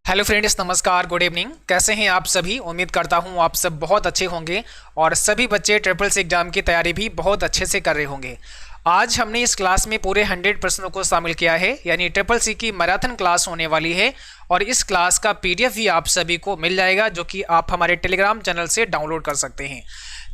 Hello friends, नमस्कार, good evening. कैसे हैं आप सभी? उम्मीद करता हूं आप सब बहुत अच्छे होंगे और सभी बच्चे ट्रिपल सी एग्जाम की तैयारी भी बहुत अच्छे से कर रहे होंगे। आज हमने इस क्लास में पूरे 100 प्रश्नों को शामिल किया है, यानी ट्रिपल सी की मैराथन क्लास होने वाली है और इस क्लास का पीडीएफ भी आप सभी को मिल जाएगा, जो कि आप हमारे टेलीग्राम चैनल से डाउनलोड कर सकते हैं।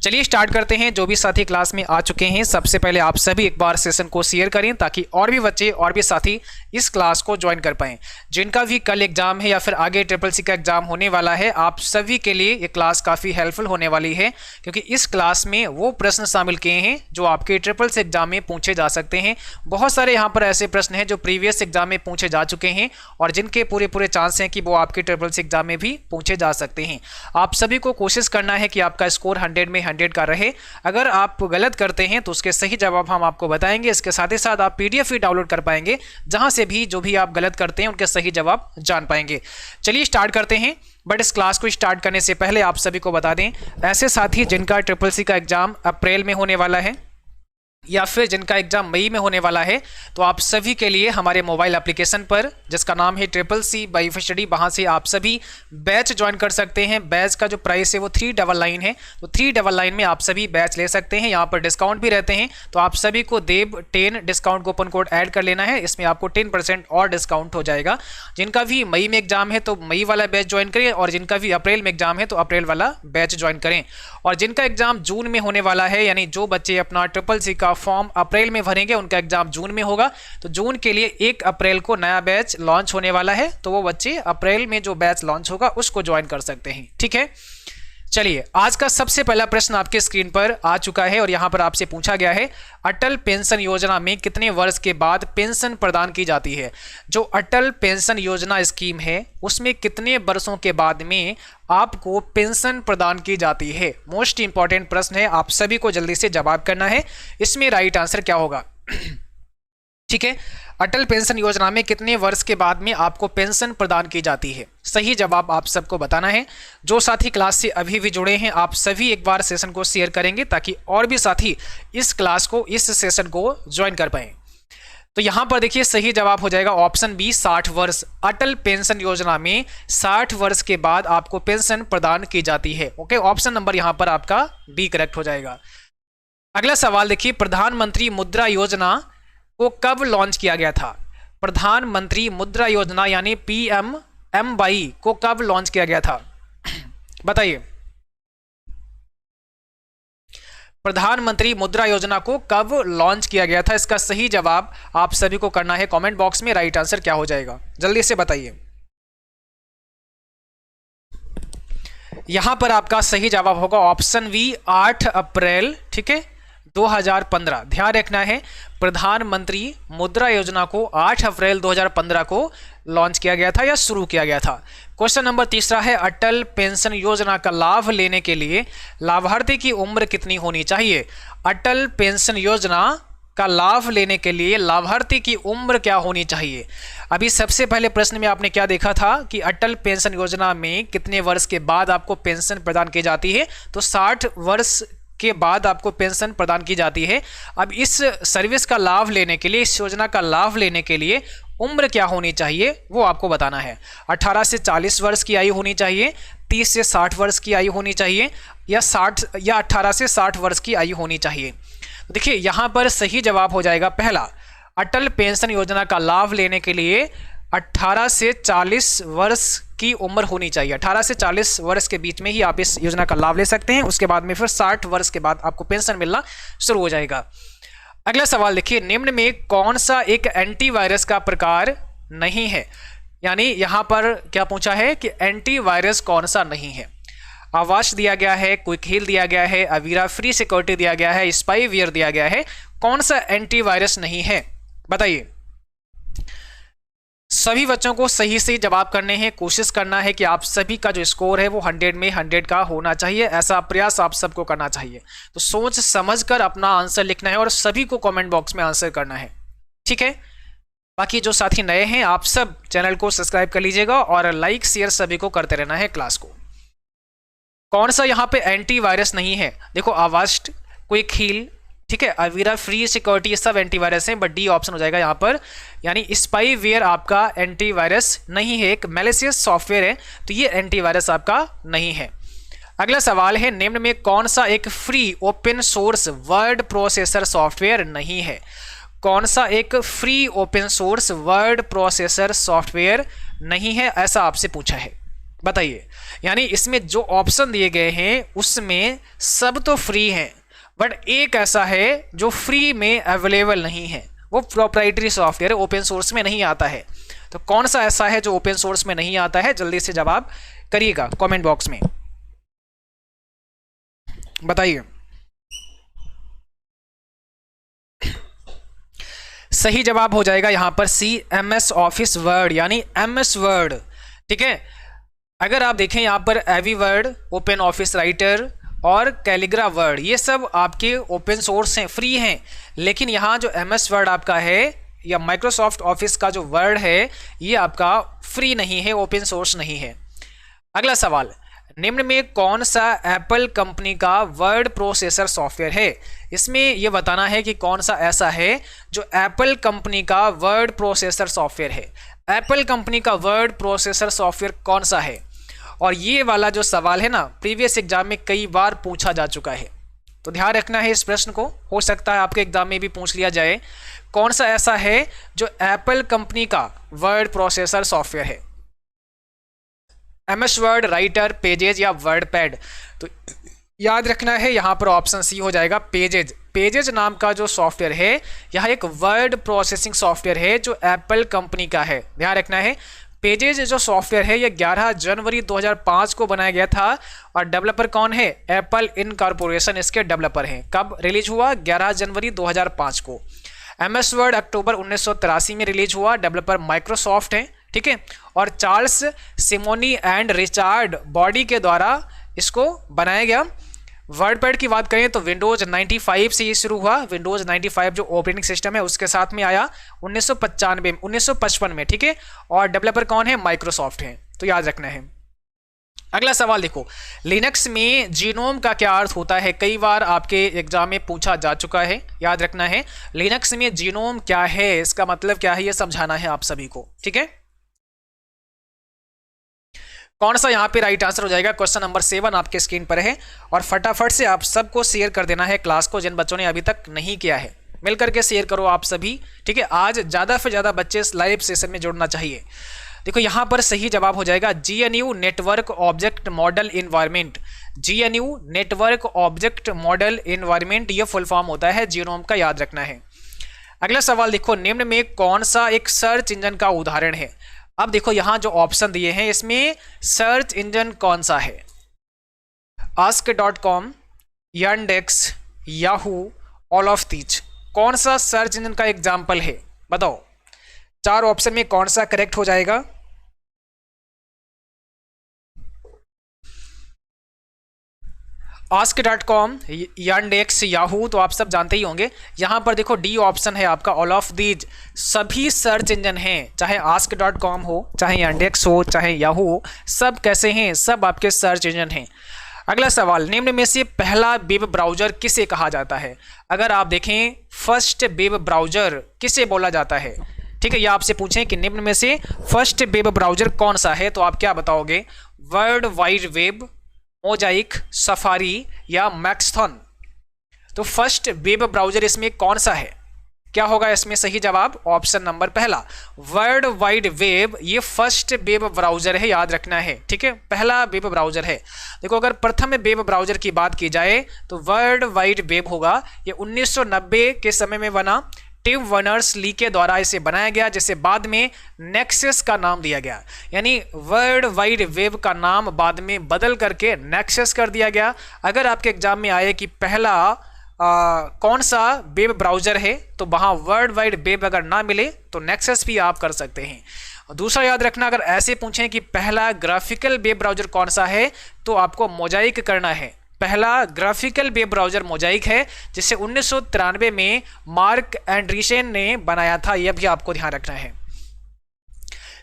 चलिए स्टार्ट करते हैं। जो भी साथी क्लास में आ चुके हैं, सबसे पहले आप सभी एक बार सेशन को शेयर करें ताकि और भी बच्चे और भी साथी इस क्लास को ज्वाइन कर पाएं। जिनका भी कल एग्जाम है या फिर आगे ट्रिपल सी का एग्जाम होने वाला है, आप सभी के लिए ये क्लास काफ़ी हेल्पफुल होने वाली है, क्योंकि इस क्लास में वो प्रश्न शामिल किए हैं जो आपके ट्रिपल सी एग्जाम में पूछे जा सकते हैं। बहुत सारे यहाँ पर ऐसे प्रश्न हैं जो प्रीवियस एग्जाम में पूछे जा चुके हैं और जिनके पूरे चांस हैं कि वो आपके ट्रिपल सी एग्जाम में भी पूछे जा सकते हैं। आप सभी को कोशिश करना है कि आपका स्कोर 100 में 100 का रहे। अगर आप गलत करते हैं तो उसके सही जवाब हम आपको बताएंगे। इसके साथ ही साथ आप पीडीएफ भी डाउनलोड कर पाएंगे, जहां से भी जो भी आप गलत करते हैं उनके सही जवाब जान पाएंगे। चलिए स्टार्ट करते हैं। बट इस क्लास को स्टार्ट करने से पहले आप सभी को बता दें, ऐसे साथी जिनका ट्रिपल सी का एग्जाम अप्रैल में होने वाला है या फिर जिनका एग्जाम मई में होने वाला है, तो आप सभी के लिए हमारे मोबाइल एप्लीकेशन पर, जिसका नाम है ट्रिपल सी बाई स्टडी, वहाँ से आप सभी बैच ज्वाइन कर सकते हैं। बैच का जो प्राइस है वो 399 है, तो 399 में आप सभी बैच ले सकते हैं। यहाँ पर डिस्काउंट भी रहते हैं, तो आप सभी को देव 10 डिस्काउंट कूपन कोड ऐड कर लेना है। इसमें आपको 10% और डिस्काउंट हो जाएगा। जिनका भी मई में एग्जाम है तो मई वाला बैच ज्वाइन करें, और जिनका भी अप्रैल में एग्जाम है तो अप्रैल वाला बैच ज्वाइन करें। और जिनका एग्जाम जून में होने वाला है, यानी जो बच्चे अपना ट्रिपल सी का फॉर्म अप्रैल में भरेंगे उनका एग्जाम जून में होगा, तो जून के लिए 1 अप्रैल को नया बैच लॉन्च होने वाला है, तो वो बच्चे अप्रैल में जो बैच लॉन्च होगा उसको ज्वाइन कर सकते हैं। ठीक है, चलिए आज का सबसे पहला प्रश्न आपके स्क्रीन पर आ चुका है और यहां पर आपसे पूछा गया है, अटल पेंशन योजना में कितने वर्ष के बाद पेंशन प्रदान की जाती है? जो अटल पेंशन योजना स्कीम है उसमें कितने वर्षों के बाद में आपको पेंशन प्रदान की जाती है? मोस्ट इंपॉर्टेंट प्रश्न है, आप सभी को जल्दी से जवाब करना है। इसमें राइट आंसर क्या होगा? ठीक है, अटल पेंशन योजना में कितने वर्ष के बाद में आपको पेंशन प्रदान की जाती है? सही जवाब आप सबको बताना है। जो साथी क्लास से अभी भी जुड़े हैं, आप सभी एक बार सेशन को शेयर करेंगे ताकि और भी साथी इस क्लास को, इस सेशन को ज्वाइन कर पाए। तो यहां पर देखिए सही जवाब हो जाएगा ऑप्शन बी, 60 वर्ष। अटल पेंशन योजना में 60 वर्ष के बाद आपको पेंशन प्रदान की जाती है। ओके, ऑप्शन नंबर यहां पर आपका बी करेक्ट हो जाएगा। अगला सवाल देखिए, प्रधानमंत्री मुद्रा योजना को कब लॉन्च किया गया था? प्रधानमंत्री मुद्रा योजना यानी PMMY को कब लॉन्च किया गया था? बताइए, प्रधानमंत्री मुद्रा योजना को कब लॉन्च किया गया था? इसका सही जवाब आप सभी को करना है कमेंट बॉक्स में। राइट आंसर क्या हो जाएगा जल्दी से बताइए। यहां पर आपका सही जवाब होगा ऑप्शन वी, 8 अप्रैल। ठीक है, 2015। ध्यान रखना है, प्रधानमंत्री मुद्रा योजना को 8 अप्रैल 2015 को लॉन्च किया गया था या शुरू किया गया था। क्वेश्चन नंबर तीसरा है, अटल पेंशन योजना का लाभ लेने के लिए लाभार्थी की उम्र कितनी होनी चाहिए? अटल पेंशन योजना का लाभ लेने के लिए लाभार्थी की उम्र क्या होनी चाहिए? अभी सबसे पहले प्रश्न में आपने क्या देखा था कि अटल पेंशन योजना में कितने वर्ष के बाद आपको पेंशन प्रदान की जाती है, तो 60 वर्ष के बाद आपको पेंशन प्रदान की जाती है। अब इस सर्विस का लाभ लेने के लिए, इस योजना का लाभ लेने के लिए उम्र क्या होनी चाहिए वो आपको बताना है। 18 से 40 वर्ष की आयु होनी चाहिए, 30 से 60 वर्ष की आयु होनी चाहिए, या 18 से 60 वर्ष की आयु होनी चाहिए। तो देखिए यहाँ पर सही जवाब हो जाएगा पहला, अटल पेंशन योजना का लाभ लेने के लिए 18 से 40 वर्ष की उम्र होनी चाहिए। 18 से 40 वर्ष के बीच में ही आप इस योजना का लाभ ले सकते हैं। उसके बाद में फिर 60 वर्ष के बाद आपको पेंशन मिलना शुरू हो जाएगा। अगला सवाल देखिए, निम्न में कौन सा एक एंटीवायरस का प्रकार नहीं है? यानी यहां पर क्या पूछा है कि एंटीवायरस कौन सा नहीं है? आवास दिया गया है, क्विक हील दिया गया है, अवीरा फ्री सिक्योरिटी दिया गया है, स्पाईवेयर दिया गया है। कौन सा एंटीवायरस नहीं है बताइए। सभी बच्चों को सही से जवाब करने हैं। कोशिश करना है कि आप सभी का जो स्कोर है वो 100 में 100 का होना चाहिए। ऐसा प्रयास आप सबको करना चाहिए। तो सोच समझ कर अपना आंसर लिखना है और सभी को कमेंट बॉक्स में आंसर करना है। ठीक है, बाकी जो साथी नए हैं आप सब चैनल को सब्सक्राइब कर लीजिएगा और लाइक शेयर सभी को करते रहना है क्लास को। कौन सा यहाँ पे एंटीवायरस नहीं है? देखो, आवास्ट, क्विक हील, ठीक है, अवीरा, फ्री सिक्योरिटी, ये सब एंटीवायरस हैं, बट डी ऑप्शन हो जाएगा यहाँ पर। यानी स्पाईवेयर आपका एंटीवायरस नहीं है, एक मैलिशियस सॉफ्टवेयर है, तो ये एंटीवायरस आपका नहीं है। अगला सवाल है, निम्न में कौन सा एक free open source word processor software नहीं है? कौन सा एक free open source word processor software नहीं है, ऐसा आपसे पूछा है, बताइए। यानी इसमें जो ऑप्शन दिए गए हैं उसमें सब तो फ्री हैं, बट एक ऐसा है जो फ्री में अवेलेबल नहीं है, वो प्रोप्राइटरी सॉफ्टवेयर ओपन सोर्स में नहीं आता है। तो कौन सा ऐसा है जो ओपन सोर्स में नहीं आता है? जल्दी से जवाब करिएगा कमेंट बॉक्स में, बताइए। सही जवाब हो जाएगा यहां पर सी, MS ऑफिस वर्ड, यानी MS वर्ड। ठीक है, अगर आप देखें यहां पर एवी वर्ड, ओपन ऑफिस राइटर और कैलिग्रा वर्ड, ये सब आपके ओपन सोर्स हैं, फ्री हैं, लेकिन यहाँ जो MS वर्ड आपका है या माइक्रोसॉफ्ट ऑफिस का जो वर्ड है ये आपका फ्री नहीं है, ओपन सोर्स नहीं है। अगला सवाल, निम्न में कौन सा एप्पल कंपनी का वर्ड प्रोसेसर सॉफ्टवेयर है? इसमें यह बताना है कि कौन सा ऐसा है जो एप्पल कंपनी का वर्ड प्रोसेसर सॉफ्टवेयर है। एप्पल कंपनी का वर्ड प्रोसेसर सॉफ्टवेयर कौन सा है? और ये वाला जो सवाल है ना, प्रीवियस एग्जाम में कई बार पूछा जा चुका है, तो ध्यान रखना है इस प्रश्न को, हो सकता है आपके एग्जाम में भी पूछ लिया जाए। कौन सा ऐसा है जो एप्पल कंपनी का वर्ड प्रोसेसर सॉफ्टवेयर है? MS वर्ड, राइटर, पेजेज या वर्ड पैड? तो याद रखना है यहाँ पर ऑप्शन सी हो जाएगा, पेजेज। पेजेज नाम का जो सॉफ्टवेयर है यह एक वर्ड प्रोसेसिंग सॉफ्टवेयर है जो एप्पल कंपनी का है, ध्यान रखना है। पेजेज जो सॉफ्टवेयर है यह 11 जनवरी 2005 को बनाया गया था और डेवलपर कौन है? एप्पल इनकॉर्पोरेशन इसके डेवलपर हैं। कब रिलीज हुआ? 11 जनवरी 2005 को। MS वर्ड अक्टूबर 1983 में रिलीज हुआ, डेवलपर माइक्रोसॉफ्ट है, ठीक है, और Charles Simoni and Richard body के द्वारा इसको बनाया गया। वर्ड पैड की बात करें तो विंडोज 95 से ये शुरू हुआ। विंडोज 95 जो ऑपरेटिंग सिस्टम है उसके साथ में आया 1955 में, ठीक है, और डेवलपर कौन है? माइक्रोसॉफ्ट है, तो याद रखना है। अगला सवाल देखो, लिनक्स में जीनोम का क्या अर्थ होता है? कई बार आपके एग्जाम में पूछा जा चुका है, याद रखना है। लिनक्स में जीनोम क्या है, इसका मतलब क्या है, ये समझाना है आप सभी को, ठीक है। कौन सा यहाँ पे राइट आंसर हो जाएगा? क्वेश्चन नंबर 7 आपके स्क्रीन पर है और फटाफट से आप सबको शेयर कर देना है क्लास को, जिन बच्चों ने अभी तक नहीं किया है मिल करके शेयर करो आप सभी, ठीक है। आज ज़्यादा से ज़्यादा बच्चे लाइव सेशन में जुड़ना चाहिए। देखो यहाँ पर सही जवाब हो जाएगा GNU network object model environment. GNU network object model environment, ये फुल फॉर्म होता है जीनोम का, याद रखना है। अगला सवाल देखो, निम्न में कौन सा एक सर्च इंजन का उदाहरण है? अब देखो यहाँ जो ऑप्शन दिए हैं इसमें सर्च इंजन कौन सा है? ask.com, yandex, Yahoo, all of these, कौन सा सर्च इंजन का एग्जाम्पल है? बताओ, 4 ऑप्शन में कौन सा करेक्ट हो जाएगा? ask.com, yandex, याहू तो आप सब जानते ही होंगे। यहाँ पर देखो डी ऑप्शन है आपका, ऑल ऑफ दीज, सभी सर्च इंजन हैं, चाहे ask.com हो, चाहे yandex हो, चाहे याहू हो, सब कैसे हैं? सब आपके सर्च इंजन हैं। अगला सवाल, निम्न में से पहला वेब ब्राउजर किसे कहा जाता है? अगर आप देखें फर्स्ट वेब ब्राउजर किसे बोला जाता है, ठीक है, ये आपसे पूछें कि निम्न में से फर्स्ट वेब ब्राउजर कौन सा है, तो आप क्या बताओगे? World wide web, Mosaic, safari या मैक्सथॉन? तो फर्स्ट वेब ब्राउजर इसमें कौन सा है? क्या होगा इसमें सही जवाब? ऑप्शन नंबर पहला, वर्ल्ड वाइड वेब, ये फर्स्ट वेब ब्राउजर है, याद रखना है, ठीक है, पहला वेब ब्राउजर है। देखो अगर प्रथम वेब ब्राउजर की बात की जाए तो वर्ल्ड वाइड वेब होगा, ये 1990 के समय में बना, टिम वर्नर्स ली के द्वारा इसे बनाया गया, जिसे बाद में नेक्सस का नाम दिया गया। यानी वर्ल्ड वाइड वेब का नाम बाद में बदल करके नेक्सस कर दिया गया। अगर आपके एग्जाम में आए कि पहला कौन सा वेब ब्राउजर है, तो वहाँ वर्ल्ड वाइड वेब अगर ना मिले तो नेक्सस भी आप कर सकते हैं। दूसरा याद रखना, अगर ऐसे पूछें कि पहला ग्राफिकल वेब ब्राउजर कौन सा है, तो आपको मोजाइक करना है। पहला ग्राफिकल वेब ब्राउजर मोजाइक है, जिसे 1993 में मार्क एंड्रीशन ने बनाया था, यह भी आपको ध्यान रखना है।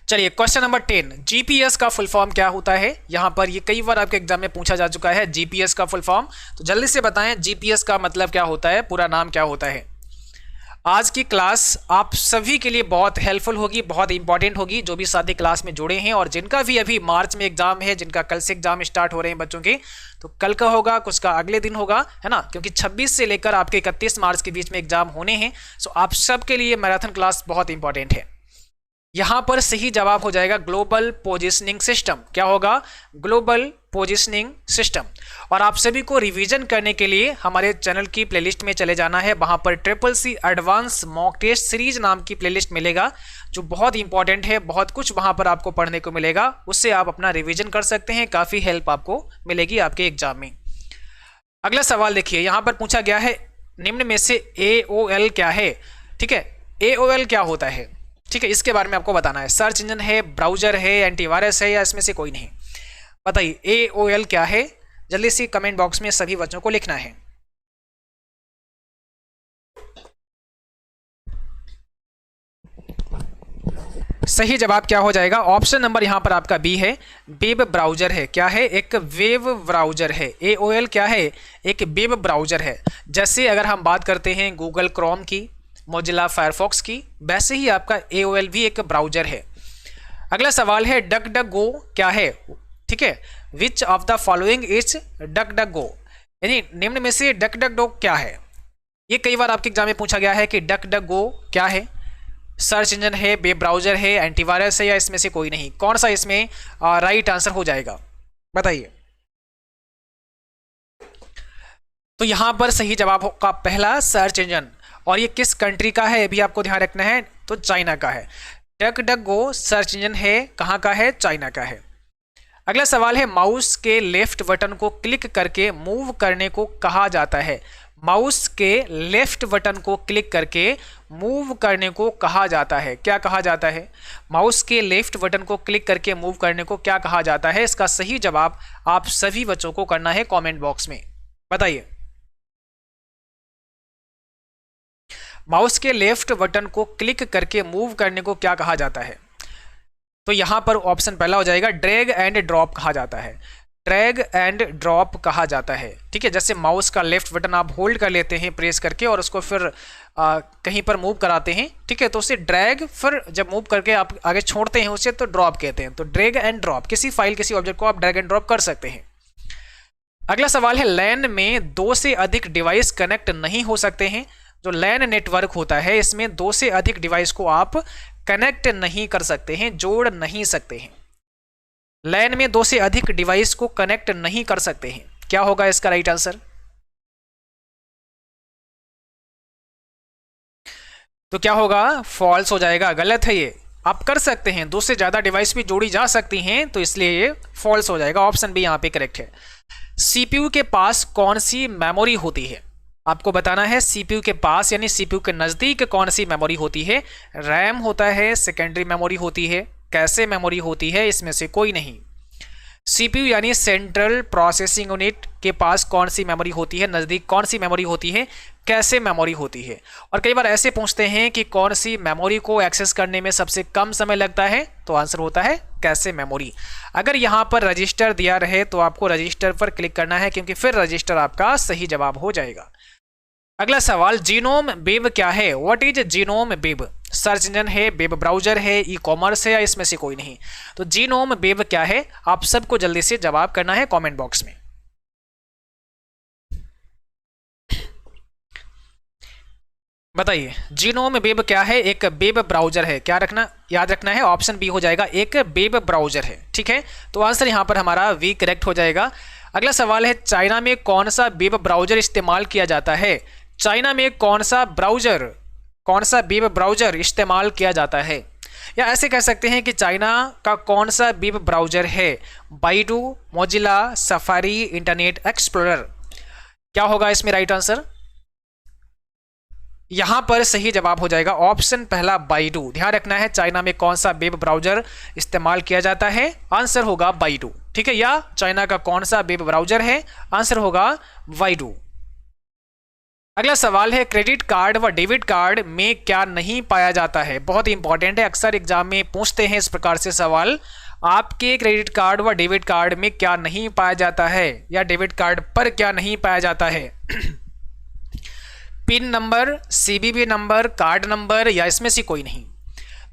चलिए क्वेश्चन नंबर 10, जीपीएस का फुल फॉर्म क्या होता है। यहां पर ये कई बार आपके एग्जाम में पूछा जा चुका है, जीपीएस का फुल फॉर्म। तो जल्दी से बताएं जीपीएस का मतलब क्या होता है, पूरा नाम क्या होता है। आज की क्लास आप सभी के लिए बहुत हेल्पफुल होगी, बहुत इंपॉर्टेंट होगी, जो भी साथी क्लास में जुड़े हैं और जिनका भी अभी मार्च में एग्जाम है, जिनका कल से एग्जाम स्टार्ट हो रहे हैं बच्चों के, तो कल का होगा, कुछ का अगले दिन होगा, है ना, क्योंकि 26 से लेकर आपके 31 मार्च के बीच में एग्जाम होने हैं। सो आप सबके लिए मैराथन क्लास बहुत इंपॉर्टेंट है। यहां पर सही जवाब हो जाएगा ग्लोबल पोजिशनिंग सिस्टम। क्या होगा? Global positioning system. और आप सभी को रिवीजन करने के लिए हमारे चैनल की प्लेलिस्ट में चले जाना है। वहां पर CCC advance mock test series नाम की प्लेलिस्ट मिलेगा, जो बहुत इंपॉर्टेंट है। बहुत कुछ वहां पर आपको पढ़ने को मिलेगा, उससे आप अपना रिवीजन कर सकते हैं, काफी हेल्प आपको मिलेगी आपके एग्जाम में। अगला सवाल देखिए, यहां पर पूछा गया है निम्न में से AOL क्या है। ठीक है, AOL क्या होता है, ठीक है, इसके बारे में आपको बताना है। सर्च इंजन है, ब्राउजर है, एंटीवायरस है, या इसमें से कोई नहीं। बताइए AOL क्या है, जल्दी से कमेंट बॉक्स में सभी बच्चों को लिखना है। सही जवाब क्या हो जाएगा? ऑप्शन नंबर यहां पर आपका बी है, वेब ब्राउजर है। क्या है? एक वेब ब्राउजर है। AOL क्या है? एक वेब ब्राउजर है। जैसे अगर हम बात करते हैं गूगल क्रोम की, मोजिला फायरफॉक्स की, वैसे ही आपका AOL भी एक ब्राउजर है। अगला सवाल है डक डक गो क्या है। ठीक है, which of the following is duck duck go, यानी निम्न में से डक डक गो क्या है। ये कई बार आपके एग्जाम में पूछा गया है कि डक डक गो क्या है। सर्च इंजन है, वेब ब्राउजर है, एंटीवायरस है, या इसमें से कोई नहीं। कौन सा इसमें राइट आंसर हो जाएगा, बताइए। तो यहां पर सही जवाब होगा पहला, सर्च इंजन। और ये किस कंट्री का है, ये भी आपको ध्यान रखना है, तो चाइना का है। Duck duck go search engine है, कहाँ का है? चाइना का है। अगला सवाल है माउस के लेफ्ट बटन को क्लिक करके मूव करने को कहा जाता है। माउस के लेफ्ट बटन को क्लिक करके मूव करने को कहा जाता है। क्या कहा जाता है? माउस के लेफ्ट बटन को क्लिक करके मूव करने को क्या कहा जाता है? इसका सही जवाब आप सभी बच्चों को करना है कमेंट बॉक्स में, बताइए। माउस के लेफ्ट बटन को क्लिक करके मूव करने को क्या कहा जाता है? तो यहां पर ऑप्शन पहला हो जाएगा ड्रैग एंड ड्रॉप कहा जाता है। ड्रैग एंड ड्रॉप कहा जाता है। ठीक है, जैसे माउस का लेफ्ट बटन आप होल्ड कर लेते हैं प्रेस करके और उसको फिर कहीं पर मूव कराते हैं, ठीक है, तो उसे ड्रैग, फिर जब मूव करके आप आगे छोड़ते हैं उसे तो ड्रॉप कहते हैं। तो ड्रैग एंड ड्रॉप, किसी फाइल किसी ऑब्जेक्ट को आप ड्रैग एंड ड्रॉप कर सकते हैं। अगला सवाल है लैन में 2 से अधिक डिवाइस कनेक्ट नहीं हो सकते हैं। जो लैन नेटवर्क होता है इसमें 2 से अधिक डिवाइस को आप कनेक्ट नहीं कर सकते हैं, जोड़ नहीं सकते हैं। लैन में 2 से अधिक डिवाइस को कनेक्ट नहीं कर सकते हैं। क्या होगा इसका राइट आंसर? तो क्या होगा? फॉल्स हो जाएगा, गलत है ये। आप कर सकते हैं, 2 से ज्यादा डिवाइस भी जोड़ी जा सकती हैं, तो इसलिए ये फॉल्स हो जाएगा। ऑप्शन बी यहां पे करेक्ट है। सीपीयू के पास कौन सी मेमोरी होती है? आपको बताना है सीपीयू के पास यानी सीपीयू के नजदीक कौन सी मेमोरी होती है। रैम होता है, सेकेंडरी मेमोरी होती है, कैसे मेमोरी होती है, इसमें से कोई नहीं। सीपीयू यानी सेंट्रल प्रोसेसिंग यूनिट के पास कौन सी मेमोरी होती है, नजदीक कौन सी मेमोरी होती है, कैसे मेमोरी होती है। और कई बार ऐसे पूछते हैं कि कौन सी मेमोरी को एक्सेस करने में सबसे कम समय लगता है, तो आंसर होता है कैसे मेमोरी। अगर यहां पर रजिस्टर दिया रहे तो आपको रजिस्टर पर क्लिक करना है, क्योंकि फिर रजिस्टर आपका सही जवाब हो जाएगा। अगला सवाल जीनोम वेब क्या है? What is genome web? Search engine है, वेब ब्राउजर है, ई कॉमर्स है, या इसमें से कोई नहीं। तो जीनोम वेब क्या है? आप सबको जल्दी से जवाब करना है कमेंट बॉक्स में। बताइए जीनोम वेब क्या है? एक वेब ब्राउजर है। क्या रखना, याद रखना है, ऑप्शन बी हो जाएगा, एक वेब ब्राउजर है। ठीक है, तो आंसर यहां पर हमारा वी करेक्ट हो जाएगा। अगला सवाल है चाइना में कौन सा वेब ब्राउजर इस्तेमाल किया जाता है? चाइना में कौन सा वेब ब्राउजर इस्तेमाल किया जाता है? या ऐसे कह सकते हैं कि चाइना का कौन सा वेब ब्राउजर है? Baidu, Mozilla, Safari, Internet Explorer. क्या होगा इसमें राइट आंसर? यहां पर सही जवाब हो जाएगा ऑप्शन पहला बाइडू। ध्यान रखना है चाइना में कौन सा वेब ब्राउजर इस्तेमाल किया जाता है, आंसर होगा बाइडू। ठीक है, या चाइना का कौन सा वेब ब्राउजर है, आंसर होगा बाइडू। अगला सवाल है क्रेडिट कार्ड व डेबिट कार्ड में क्या नहीं पाया जाता है। बहुत इंपॉर्टेंट है, अक्सर एग्जाम में पूछते हैं इस प्रकार से सवाल। आपके क्रेडिट कार्ड व डेबिट कार्ड में क्या नहीं पाया जाता है या डेबिट कार्ड पर क्या नहीं पाया जाता है। Pin number, CVV number, card number या इसमें से कोई नहीं।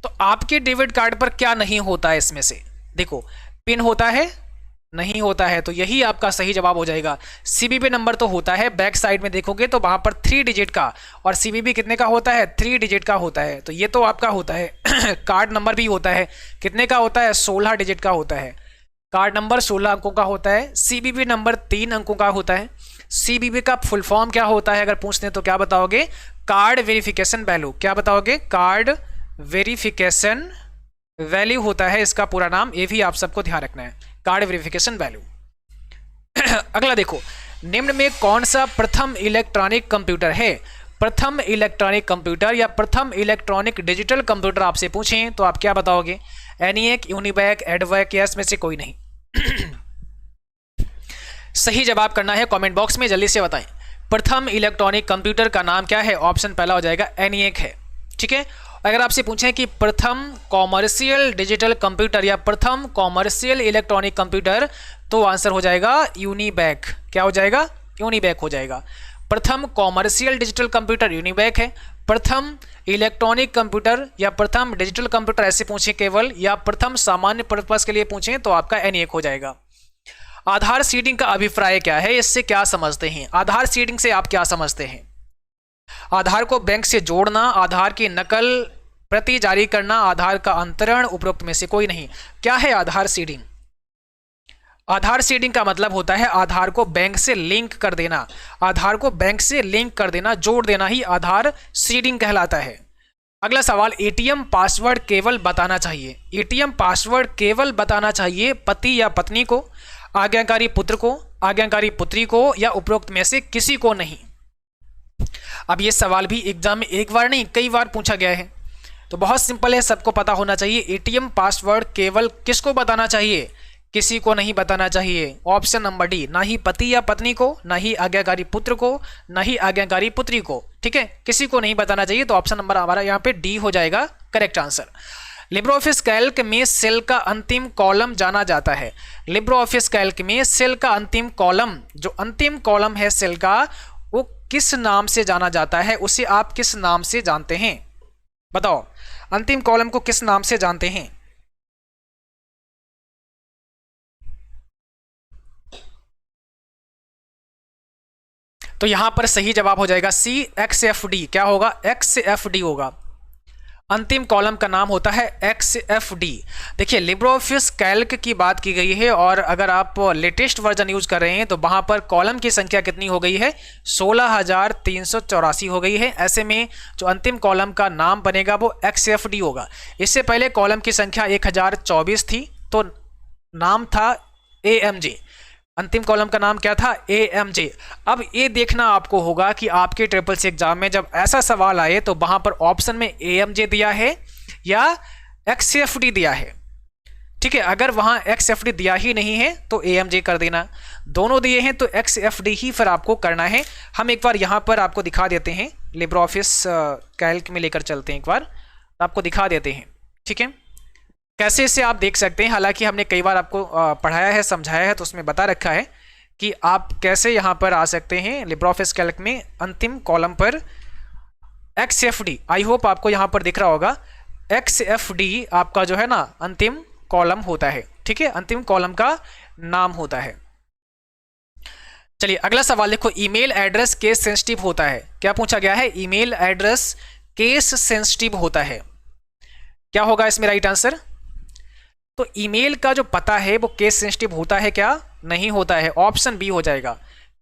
तो आपके डेबिट कार्ड पर क्या नहीं होता है इसमें से? देखो, पिन होता है, नहीं होता है, तो यही आपका सही जवाब हो जाएगा। सीवीवी नंबर तो होता है, बैक साइड में देखोगे तो वहां पर 3 डिजिट का, और सीवीवी कितने का होता है? 3 डिजिट का होता है, तो ये तो आपका होता है। कार्ड नंबर भी होता है, कितने का होता है? 16 डिजिट का होता है। कार्ड नंबर 16 अंकों का होता है। सीवीवी नंबर 3 अंकों का होता है। सीवीवी का फुल फॉर्म क्या होता है अगर पूछते हैं तो क्या बताओगे? Card verification value. क्या बताओगे? कार्ड वेरिफिकेशन वैल्यू होता है इसका पूरा नाम, ये भी आप सबको ध्यान रखना है, कार्ड वेरिफिकेशन वैल्यू। अगला देखो, निम्न में कौन सा प्रथम इलेक्ट्रॉनिक कंप्यूटर है? प्रथम इलेक्ट्रॉनिक कंप्यूटर या प्रथम इलेक्ट्रॉनिक डिजिटल कंप्यूटर आपसे पूछें तो आप क्या बताओगे? एनिएक, यूनिवैक, एडवैक या इसमें से कोई नहीं। सही जवाब करना है कमेंट बॉक्स में, जल्दी से बताएं। प्रथम इलेक्ट्रॉनिक कंप्यूटर का नाम क्या है? ऑप्शन पहला हो जाएगा एनिएक है। ठीक है, अगर आपसे पूछें कि प्रथम कॉमर्शियल डिजिटल कंप्यूटर या प्रथम कॉमर्शियल इलेक्ट्रॉनिक कंप्यूटर, तो आंसर हो जाएगा यूनिवैक। क्या हो जाएगा? यूनिवैक हो जाएगा। प्रथम कॉमर्शियल डिजिटल कंप्यूटर यूनिवैक है। प्रथम इलेक्ट्रॉनिक कंप्यूटर या प्रथम डिजिटल कंप्यूटर ऐसे पूछें केवल, या प्रथम सामान्य पर्पस के लिए पूछें तो आपका एनिएक हो जाएगा। आधार सीडिंग का अभिप्राय क्या है? इससे क्या समझते हैं? आधार सीडिंग से आप क्या समझते हैं? आधार को बैंक से जोड़ना, आधार की नकल प्रति जारी करना, आधार का अंतरण, उपरोक्त में से कोई नहीं। क्या है आधार सीडिंग? आधार सीडिंग का मतलब होता है आधार को बैंक से लिंक कर देना। आधार को बैंक से लिंक कर देना, जोड़ देना ही आधार सीडिंग कहलाता है। अगला सवाल, एटीएम पासवर्ड केवल बताना चाहिए। एटीएम पासवर्ड केवल बताना चाहिए पति या पत्नी को, आज्ञाकारी पुत्र को, आज्ञाकारी पुत्री को, या उपरोक्त में से किसी को नहीं। अब ये सवाल भी एग्जाम में एक बार नहीं कई बार पूछा गया है, तो बहुत सिंपल है, सबको पता होना चाहिए। एटीएम पासवर्ड केवल किसको बताना चाहिए? किसी को नहीं बताना चाहिए। ऑप्शन नंबर डी, ना ही पति या पत्नी को, ना ही आज्ञाकारी पुत्र को, ना ही आज्ञाकारी पुत्री को। ठीक है, किसी को नहीं बताना चाहिए, तो ऑप्शन नंबर हमारा यहाँ पे डी हो जाएगा correct answer. Libre office Calc में सेल का अंतिम कॉलम जाना जाता है। लिब्रो ऑफिस कैल्क में सेल का अंतिम कॉलम, जो अंतिम कॉलम है सेल का, वो किस नाम से जाना जाता है? उसे आप किस नाम से जानते हैं? बताओ, अंतिम कॉलम को किस नाम से जानते हैं? तो यहां पर सही जवाब हो जाएगा सी, XFD। क्या होगा? XFD होगा। अंतिम कॉलम का नाम होता है XFD। देखिए, लिब्रो ऑफिस कैल्क की बात की गई है, और अगर आप लेटेस्ट वर्जन यूज कर रहे हैं तो वहां पर कॉलम की संख्या कितनी हो गई है? 16,384 हो गई है। ऐसे में जो अंतिम कॉलम का नाम बनेगा वो XFD होगा। इससे पहले कॉलम की संख्या 1024 थी, तो नाम था AMJ। अंतिम कॉलम का नाम क्या था? AMJ। अब ये देखना आपको होगा कि आपके ट्रिपल सी एग्जाम में जब ऐसा सवाल आए तो वहां पर ऑप्शन में AMJ दिया है या XFD दिया है। ठीक है, अगर वहां XFD दिया ही नहीं है तो AMJ कर देना, दोनों दिए हैं तो XFD ही फिर आपको करना है। हम एक बार यहां पर आपको दिखा देते हैं, लिब्रो ऑफिस कैल्क में लेकर चलते हैं, एक बार आपको दिखा देते हैं। ठीक है, कैसे इसे आप देख सकते हैं। हालांकि हमने कई बार आपको पढ़ाया है, समझाया है, तो उसमें बता रखा है कि आप कैसे यहाँ पर आ सकते हैं लिब्रो ऑफिस कैल्क में अंतिम कॉलम पर XFD। आई होप आपको यहाँ पर दिख रहा होगा, XFD आपका जो है ना अंतिम कॉलम होता है। ठीक है, अंतिम कॉलम का नाम होता है। चलिए अगला सवाल देखो, ईमेल एड्रेस केस सेंसिटिव होता है। क्या पूछा गया है? ईमेल एड्रेस केस सेंसिटिव होता है। क्या होगा इसमें राइट आंसर? तो ईमेल का जो पता है वो केस सेंसिटिव होता है क्या? नहीं होता है। ऑप्शन बी हो जाएगा,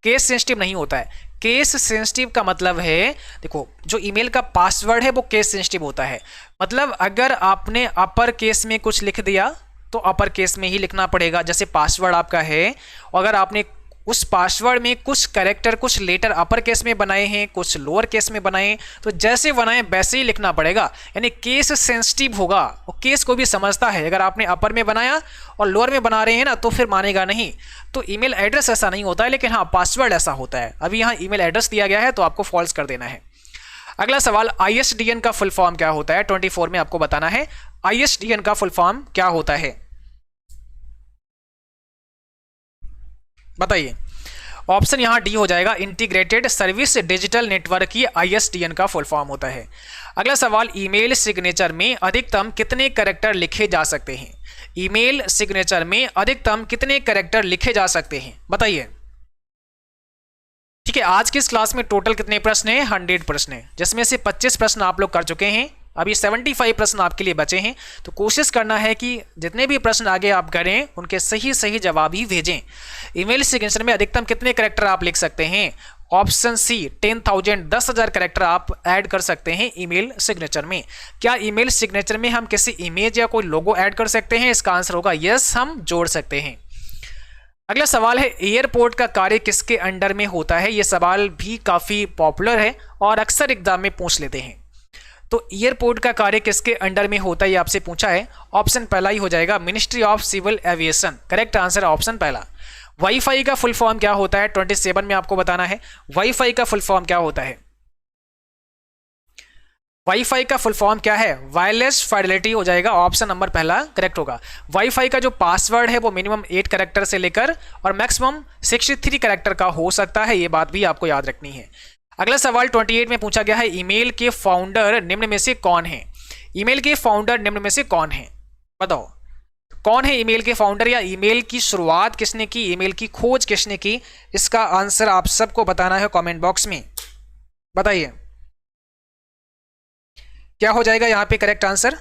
केस सेंसिटिव नहीं होता है। केस सेंसिटिव का मतलब है, देखो, जो ईमेल का पासवर्ड है वो केस सेंसिटिव होता है। मतलब अगर आपने अपर केस में कुछ लिख दिया तो अपर केस में ही लिखना पड़ेगा। जैसे पासवर्ड आपका है, अगर आपने उस पासवर्ड में कुछ कैरेक्टर, कुछ लेटर अपर केस में बनाए हैं, कुछ लोअर केस में बनाए, तो जैसे बनाए वैसे ही लिखना पड़ेगा। यानी केस सेंसिटिव होगा, वो केस को भी समझता है। अगर आपने अपर में बनाया और लोअर में बना रहे हैं ना, तो फिर मानेगा नहीं। तो ईमेल एड्रेस ऐसा नहीं होता है, लेकिन हाँ पासवर्ड ऐसा होता है। अभी यहाँ ईमेल एड्रेस दिया गया है तो आपको फॉल्स कर देना है। अगला सवाल, ISDN का फुल फॉर्म क्या होता है? 24 में आपको बताना है ISDN का फुल फॉर्म क्या होता है, बताइए। ऑप्शन यहां डी हो जाएगा, इंटीग्रेटेड सर्विस डिजिटल नेटवर्क, ये ISDN का फुल फॉर्म होता है। अगला सवाल, ईमेल सिग्नेचर में अधिकतम कितने कैरेक्टर लिखे जा सकते हैं? ईमेल सिग्नेचर में अधिकतम कितने कैरेक्टर लिखे जा सकते हैं, बताइए। ठीक है, आज की इस क्लास में टोटल कितने प्रश्न हैं? 100 प्रश्न हैं, जिसमें से 25 प्रश्न आप लोग कर चुके हैं। अभी 75 प्रश्न आपके लिए बचे हैं। तो कोशिश करना है कि जितने भी प्रश्न आगे आप करें उनके सही सही जवाब ही भेजें। ईमेल सिग्नेचर में अधिकतम कितने कैरेक्टर आप लिख सकते हैं? ऑप्शन सी 10,000, 10,000 कैरेक्टर आप ऐड कर सकते हैं ईमेल सिग्नेचर में। क्या ईमेल सिग्नेचर में हम किसी इमेज या कोई लोगो ऐड कर सकते हैं? इसका आंसर होगा यस, हम जोड़ सकते हैं। अगला सवाल है, एयरपोर्ट का कार्य किसके अंडर में होता है? यह सवाल भी काफी पॉपुलर है और अक्सर एग्जाम में पूछ लेते हैं। तो एयरपोर्ट का कार्य किसके अंडर में होता है, ये आपसे पूछा है। ऑप्शन पहला ही हो जाएगा, ministry of civil aviation. Correct answer है ऑप्शन पहला। वाईफाई का फुल फॉर्म क्या होता है? 27 में आपको बताना है वाईफाई का फुल फॉर्म क्या होता है। वाईफाई का फुल फॉर्म क्या है? वायरलेस फाइडेलिटी हो जाएगा, ऑप्शन नंबर पहला करेक्ट होगा। वाईफाई का जो पासवर्ड है वो मिनिमम 8 कैरेक्टर से लेकर और मैक्सिमम 63 कैरेक्टर का हो सकता है, ये बात भी आपको याद रखनी है। अगला सवाल 28 में पूछा गया है, ईमेल के फाउंडर निम्न में से कौन है? ईमेल के फाउंडर निम्न में से कौन है, बताओ कौन है ईमेल के फाउंडर, या ईमेल की शुरुआत किसने की, ईमेल की खोज किसने की? इसका आंसर आप सबको बताना है कमेंट बॉक्स में, बताइए क्या हो जाएगा यहां पे करेक्ट आंसर।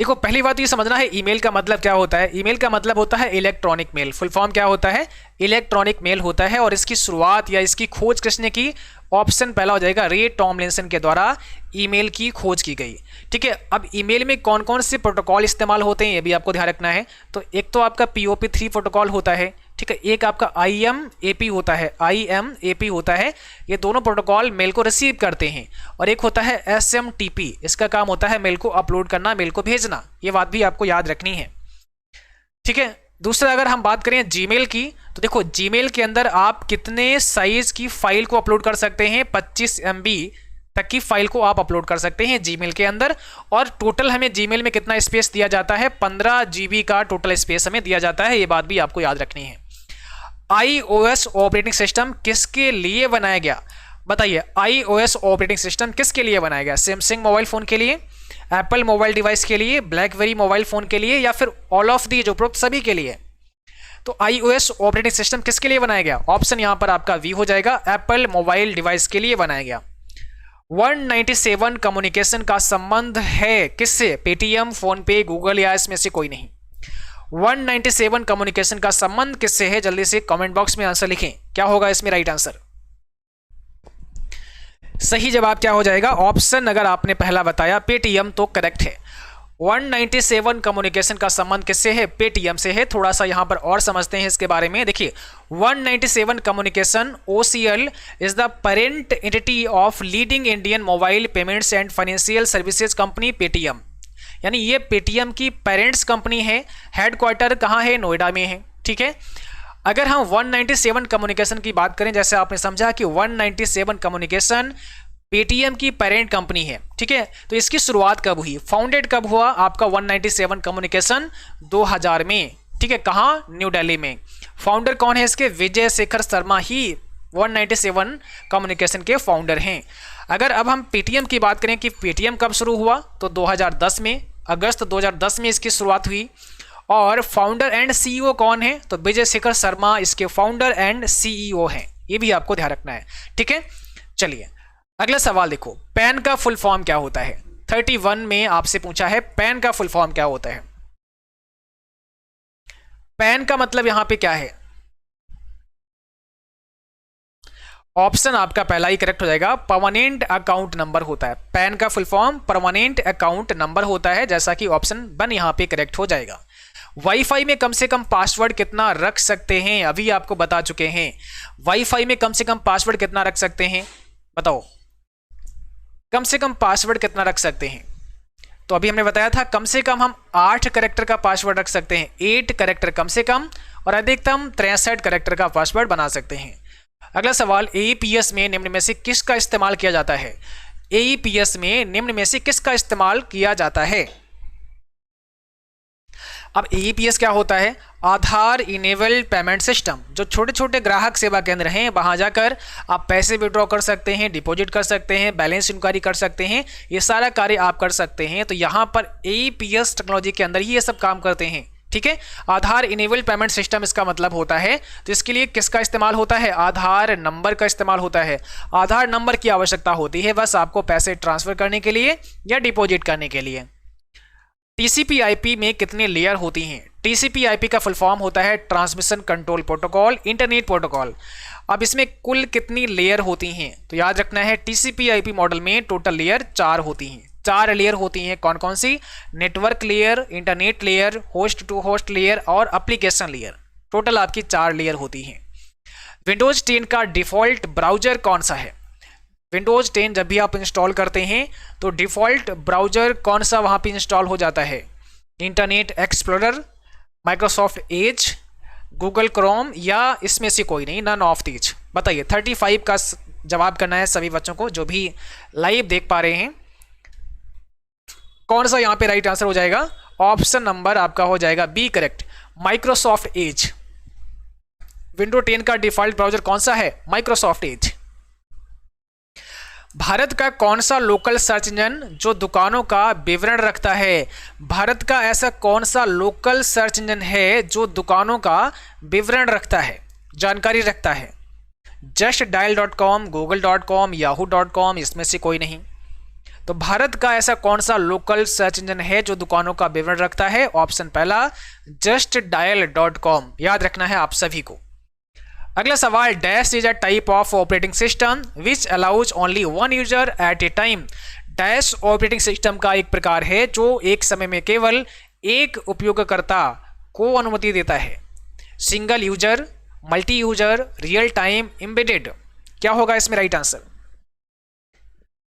देखो, पहली बात ये समझना है ईमेल का मतलब क्या होता है। ईमेल का मतलब होता है इलेक्ट्रॉनिक मेल। फुल फॉर्म क्या होता है? इलेक्ट्रॉनिक मेल होता है। और इसकी शुरुआत या इसकी खोज किसने की? ऑप्शन पहला हो जाएगा, रे टॉमलिंसन के द्वारा ईमेल की खोज की गई। ठीक है, अब ईमेल में कौन कौन से प्रोटोकॉल इस्तेमाल होते हैं ये भी आपको ध्यान रखना है। तो एक तो आपका POP3 प्रोटोकॉल होता है, ठीक है, एक आपका IMAP होता है, IMAP होता है, ये दोनों प्रोटोकॉल मेल को रिसीव करते हैं। और एक होता है SMTP, इसका काम होता है मेल को अपलोड करना, मेल को भेजना। ये बात भी आपको याद रखनी है, ठीक है। दूसरा, अगर हम बात करें जीमेल की, तो देखो जीमेल के अंदर आप कितने साइज की फाइल को अपलोड कर सकते हैं? 25 MB तक की फाइल को आप अपलोड कर सकते हैं जीमेल के अंदर। और टोटल हमें जीमेल में कितना स्पेस दिया जाता है? 15 GB का टोटल स्पेस हमें दिया जाता है, ये बात भी आपको याद रखनी है। iOS ऑपरेटिंग सिस्टम किसके लिए बनाया गया, बताइए। iOS ऑपरेटिंग सिस्टम किसके लिए बनाया गया? सैमसंग मोबाइल फोन के लिए, एप्पल मोबाइल डिवाइस के लिए, ब्लैकबेरी मोबाइल फोन के लिए, या फिर ऑल ऑफ दी, जो उपरोक्त सभी के लिए? तो iOS ऑपरेटिंग सिस्टम किसके लिए बनाया गया? ऑप्शन यहां पर आपका वी हो जाएगा, एप्पल मोबाइल डिवाइस के लिए बनाया गया। 197 कम्युनिकेशन का संबंध है किससे? पेटीएम, फोन पे, गूगल, या इसमें से कोई नहीं। 197 कम्युनिकेशन का संबंध किससे है? जल्दी से कमेंट बॉक्स में आंसर लिखें, क्या होगा इसमें राइट आंसर। सही जवाब क्या हो जाएगा? ऑप्शन अगर आपने पहला बताया पेटीएम तो करेक्ट है। 197 कम्युनिकेशन का संबंध किससे है? पेटीएम से है। थोड़ा सा यहां पर और समझते हैं इसके बारे में। देखिए, 197 communication OCL is the parent entity of leading Indian mobile payments and financial services company Paytm. यानी ये पेटीएम की पेरेंट्स कंपनी है। हेडक्वार्टर कहाँ है? नोएडा में है, ठीक है। अगर हम 197 कम्युनिकेशन की बात करें, जैसे आपने समझा कि 197 कम्युनिकेशन पेटीएम की पेरेंट कंपनी है, ठीक है। तो इसकी शुरुआत कब हुई? फाउंडेड कब हुआ आपका 197 कम्युनिकेशन? 2000 में, ठीक है। कहाँ? न्यू दिल्ली में। फाउंडर कौन है इसके? विजय शेखर शर्मा ही 197 कम्युनिकेशन के फाउंडर हैं। अगर अब हम पेटीएम की बात करें कि पेटीएम कब शुरू हुआ, तो 2010 में, अगस्त 2010 में इसकी शुरुआत हुई। और फाउंडर एंड CEO कौन है? तो विजय शेखर शर्मा इसके फाउंडर एंड CEO हैं। ये भी आपको ध्यान रखना है, ठीक है। चलिए अगला सवाल देखो, पैन का फुल फॉर्म क्या होता है? 31 में आपसे पूछा है पैन का फुल फॉर्म क्या होता है। पैन का मतलब यहां पे क्या है? ऑप्शन आपका पहला ही करेक्ट हो जाएगा। परमानेंट अकाउंट नंबर होता है, पैन का full form permanent account number होता है, जैसा कि ऑप्शन 1 यहाँ पे करेक्ट हो जाएगा। वाईफाई में कम से कम पासवर्ड कितना रख सकते हैं, अभी आपको बता चुके हैं। वाईफाई में कम से कम पासवर्ड कितना रख सकते हैं, बताओ कम से कम पासवर्ड कितना रख सकते हैं। तो अभी हमने बताया था कम से कम हम 8 कैरेक्टर का पासवर्ड रख सकते हैं, 8 कैरेक्टर कम से कम, और अधिकतम 63 कैरेक्टर का पासवर्ड बना सकते हैं। अगला सवाल, एईपीएस में निम्न में से किसका इस्तेमाल किया जाता है। एईपीएस में निम्न में से किसका इस्तेमाल किया जाता है। अब एईपीएस क्या होता है, आधार इनेबल्ड पेमेंट सिस्टम। जो छोटे छोटे ग्राहक सेवा केंद्र हैं वहां जाकर आप पैसे विड्रॉ कर सकते हैं, डिपॉजिट कर सकते हैं, बैलेंस इंक्वायरी कर सकते हैं, ये सारा कार्य आप कर सकते हैं। तो यहाँ पर एईपीएस टेक्नोलॉजी के अंदर ही ये सब काम करते हैं, ठीक है। आधार इनेबल्ड पेमेंट सिस्टम इसका मतलब होता है। तो इसके लिए किसका इस्तेमाल होता है, आधार नंबर का इस्तेमाल होता है। आधार नंबर की आवश्यकता होती है बस आपको पैसे ट्रांसफर करने के लिए या डिपॉजिट करने के लिए। टीसीपी/आईपी में कितने लेयर होती हैं। टीसीपी/आईपी का फुल फॉर्म होता है transmission control protocol internet protocol. अब इसमें कुल कितनी लेयर होती हैं, तो याद रखना है टीसीपी/आईपी मॉडल में टोटल लेयर 4 होती हैं। 4 लेयर होती हैं, कौन कौन सी, network layer, internet layer, host to host layer और एप्लीकेशन लेयर। टोटल आपकी 4 लेयर होती हैं। विंडोज 10 का डिफॉल्ट ब्राउजर कौन सा है। विंडोज 10 जब भी आप इंस्टॉल करते हैं तो डिफ़ॉल्ट ब्राउज़र कौन सा वहाँ पे इंस्टॉल हो जाता है, internet explorer, Microsoft Edge, Google Chrome, या इसमें से कोई नहीं, नन ऑफ दीज। बताइए 35 का जवाब करना है सभी बच्चों को जो भी लाइव देख पा रहे हैं। कौन सा यहाँ पे राइट आंसर हो जाएगा, ऑप्शन नंबर आपका हो जाएगा B correct, Microsoft Edge. Window 10 का डिफ़ॉल्ट ब्राउज़र कौन सा है, माइक्रोसॉफ्ट एज। भारत का कौन सा लोकल सर्च इंजन जो दुकानों का विवरण रखता है। भारत का ऐसा कौन सा लोकल सर्च इंजन है जो दुकानों का विवरण रखता है, जानकारी रखता है। justdial.com, google.com, yahoo.com, इसमें से कोई नहीं। तो भारत का ऐसा कौन सा लोकल सर्च इंजन है जो दुकानों का विवरण रखता है, ऑप्शन पहला justdial.com। याद रखना है आप सभी को। अगला सवाल, dash is a type of operating system which allows only one user eight A time. Dash operating system का एक प्रकार है जो एक समय में केवल एक उपयोगकर्ता को अनुमति देता है। Single user, multi user, real time, embedded. क्या होगा इसमें राइट आंसर,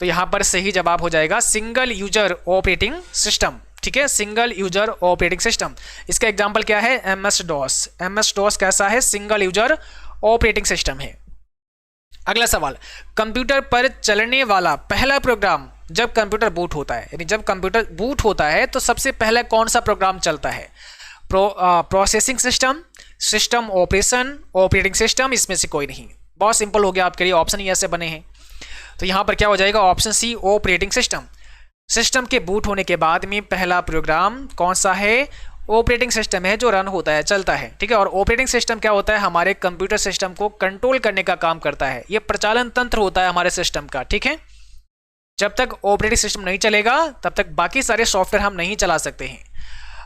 तो यहां पर सही जवाब हो जाएगा सिंगल यूजर ऑपरेटिंग सिस्टम, ठीक है, सिंगल यूजर ऑपरेटिंग सिस्टम। इसका एग्जांपल क्या है, एमएस डॉस। एमएस डॉस कैसा है, सिंगल यूजर ऑपरेटिंग सिस्टम है। अगला सवाल, कंप्यूटर पर चलने वाला पहला प्रोग्राम जब कंप्यूटर बूट होता है, यानी जब कंप्यूटर बूट होता है तो सबसे पहले कौन सा प्रोग्राम चलता है। Processing system, system operation, operating system, इसमें से कोई नहीं। बहुत सिंपल हो गया आपके लिए, ऑप्शन ही ऐसे बने हैं। तो यहां पर क्या हो जाएगा, option C operating system. System के बूट होने के बाद में पहला प्रोग्राम कौन सा है, ऑपरेटिंग सिस्टम है जो रन होता है, चलता है, ठीक है। और ऑपरेटिंग सिस्टम क्या होता है, हमारे कंप्यूटर सिस्टम को कंट्रोल करने का काम करता है। ये प्रचालन तंत्र होता है हमारे सिस्टम का, ठीक है। जब तक ऑपरेटिंग सिस्टम नहीं चलेगा तब तक बाकी सारे सॉफ्टवेयर हम नहीं चला सकते हैं।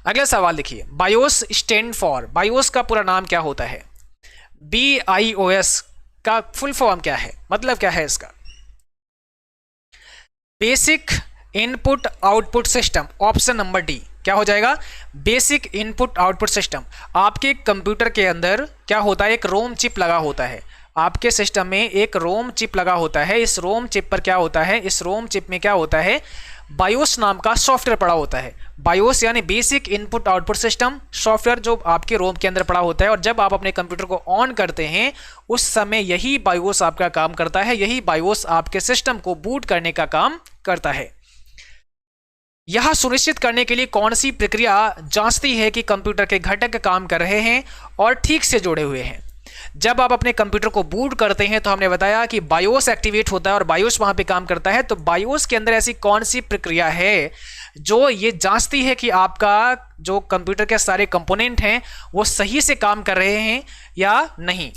अगला सवाल देखिए, बायोस स्टैंड फॉर, बायोस का पूरा नाम क्या होता है। BIOS का फुल फॉर्म क्या है, मतलब क्या है इसका, basic input output system. Option number D क्या हो जाएगा, बेसिक इनपुट आउटपुट सिस्टम। आपके कंप्यूटर के अंदर क्या होता है, एक रोम चिप लगा होता है। आपके सिस्टम में एक रोम चिप लगा होता है। इस रोम चिप पर क्या होता है, इस रोम चिप में क्या होता है, बायोस नाम का सॉफ्टवेयर पड़ा होता है। बायोस यानी basic input output system software जो आपके रोम के अंदर पड़ा होता है। और जब आप अपने कंप्यूटर को ऑन करते हैं उस समय यही बायोस आपका काम करता है, यही बायोस आपके सिस्टम को बूट करने का काम करता है। यह सुनिश्चित करने के लिए कौन सी प्रक्रिया जांचती है कि कंप्यूटर के घटक काम कर रहे हैं और ठीक से जुड़े हुए हैं। जब आप अपने कंप्यूटर को बूट करते हैं तो हमने बताया कि बायोस एक्टिवेट होता है और बायोस वहां पे काम करता है। तो बायोस के अंदर ऐसी कौन सी प्रक्रिया है जो ये जांचती है कि आपका जो कंप्यूटर के सारे कंपोनेंट हैं वो सही से काम कर रहे हैं या नहीं,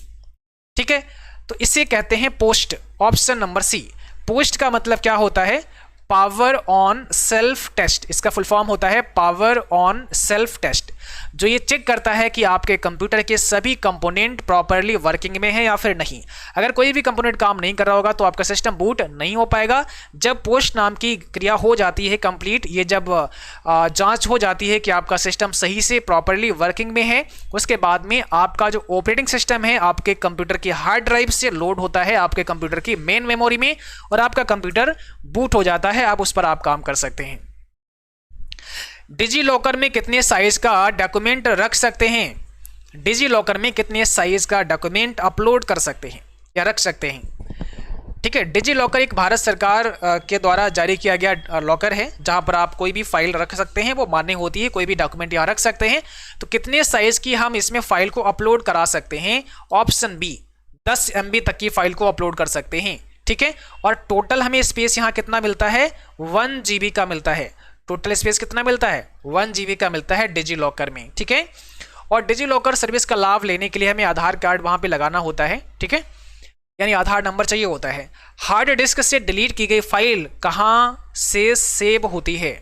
ठीक है। तो इसे कहते हैं POST, option number C. POST का मतलब क्या होता है, पावर ऑन सेल्फ टेस्ट। इसका फुल फॉर्म होता है पावर ऑन सेल्फ टेस्ट। जो ये चेक करता है कि आपके कंप्यूटर के सभी कंपोनेंट प्रॉपरली वर्किंग में है या फिर नहीं। अगर कोई भी कंपोनेंट काम नहीं कर रहा होगा तो आपका सिस्टम बूट नहीं हो पाएगा। जब पोस्ट नाम की क्रिया हो जाती है कंप्लीट, ये जब जांच हो जाती है कि आपका सिस्टम सही से प्रॉपरली वर्किंग में है, उसके बाद में आपका जो ऑपरेटिंग सिस्टम है आपके कंप्यूटर की हार्ड ड्राइव से लोड होता है आपके कंप्यूटर की मेन मेमोरी में, और आपका कंप्यूटर बूट हो जाता है। आप उस पर आप काम कर सकते हैं। डिजी लॉकर में कितने साइज का डॉक्यूमेंट रख सकते हैं? डिजी लॉकर में कितने साइज का डॉक्यूमेंट अपलोड कर सकते हैं या रख सकते हैं? ठीक है, डिजी लॉकर एक भारत सरकार के द्वारा जारी किया गया लॉकर है जहां पर आप कोई भी फाइल रख सकते हैं, वो मान्य होती है, कोई भी डॉक्यूमेंट यहाँ रख सकते हैं। तो कितने साइज की हम इसमें फाइल को अपलोड करा सकते हैं? ऑप्शन बी, 10 MB तक की फाइल को अपलोड कर सकते हैं। ठीक है, और टोटल हमें स्पेस यहाँ कितना मिलता है? 1 GB का मिलता है। टोटल स्पेस कितना मिलता है? 1 GB का मिलता है डिजी लॉकर में। ठीक है, और डिजी लॉकर सर्विस का लाभ लेने के लिए हमें आधार कार्ड वहां पे लगाना होता है। ठीक है, यानी आधार नंबर चाहिए होता है। हार्ड डिस्क से डिलीट की गई फाइल कहां से सेव होती है?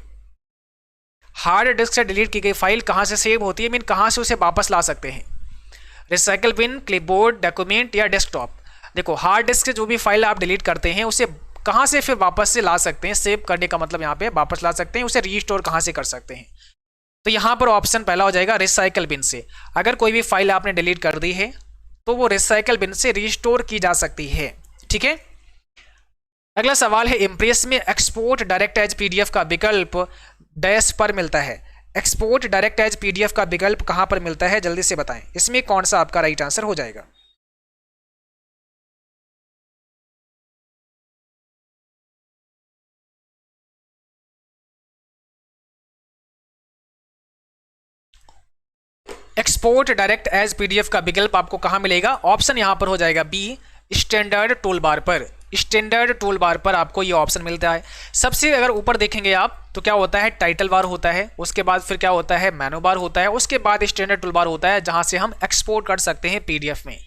हार्ड डिस्क से डिलीट की गई फाइल कहां से सेव होती है, मीन कहां से उसे वापस ला सकते हैं? रिसाइकल बिन, क्लिपबोर्ड, डॉक्यूमेंट या डेस्कटॉप? देखो, हार्ड डिस्क से जो भी फाइल आप डिलीट करते हैं उसे कहां से फिर वापस से ला सकते हैं? सेव करने का मतलब यहाँ पे वापस ला सकते हैं, उसे रीस्टोर कहां से कर सकते हैं? तो यहां पर ऑप्शन पहला हो जाएगा रिसाइकल बिन से। अगर कोई भी फाइल आपने डिलीट कर दी है तो वो रिसाइकल बिन से रीस्टोर की जा सकती है। ठीक है, अगला सवाल है, इंप्रेस में एक्सपोर्ट डायरेक्ट एज PDF का विकल्प डैश पर मिलता है। एक्सपोर्ट डायरेक्ट एज PDF का विकल्प कहां पर मिलता है, जल्दी से बताएं। इसमें कौन सा आपका राइट आंसर हो जाएगा? एक्सपोर्ट डायरेक्ट एज PDF का विकल्प आपको कहां मिलेगा? ऑप्शन यहां पर हो जाएगा बी, स्टैंडर्ड टूल बार पर। स्टैंडर्ड टूल बार पर आपको ये ऑप्शन मिलता है। सबसे अगर ऊपर देखेंगे आप तो क्या होता है? टाइटल बार होता है, उसके बाद फिर क्या होता है? मेनू बार होता है, उसके बाद स्टैंडर्ड टूल बार होता है जहां से हम एक्सपोर्ट कर सकते हैं PDF में।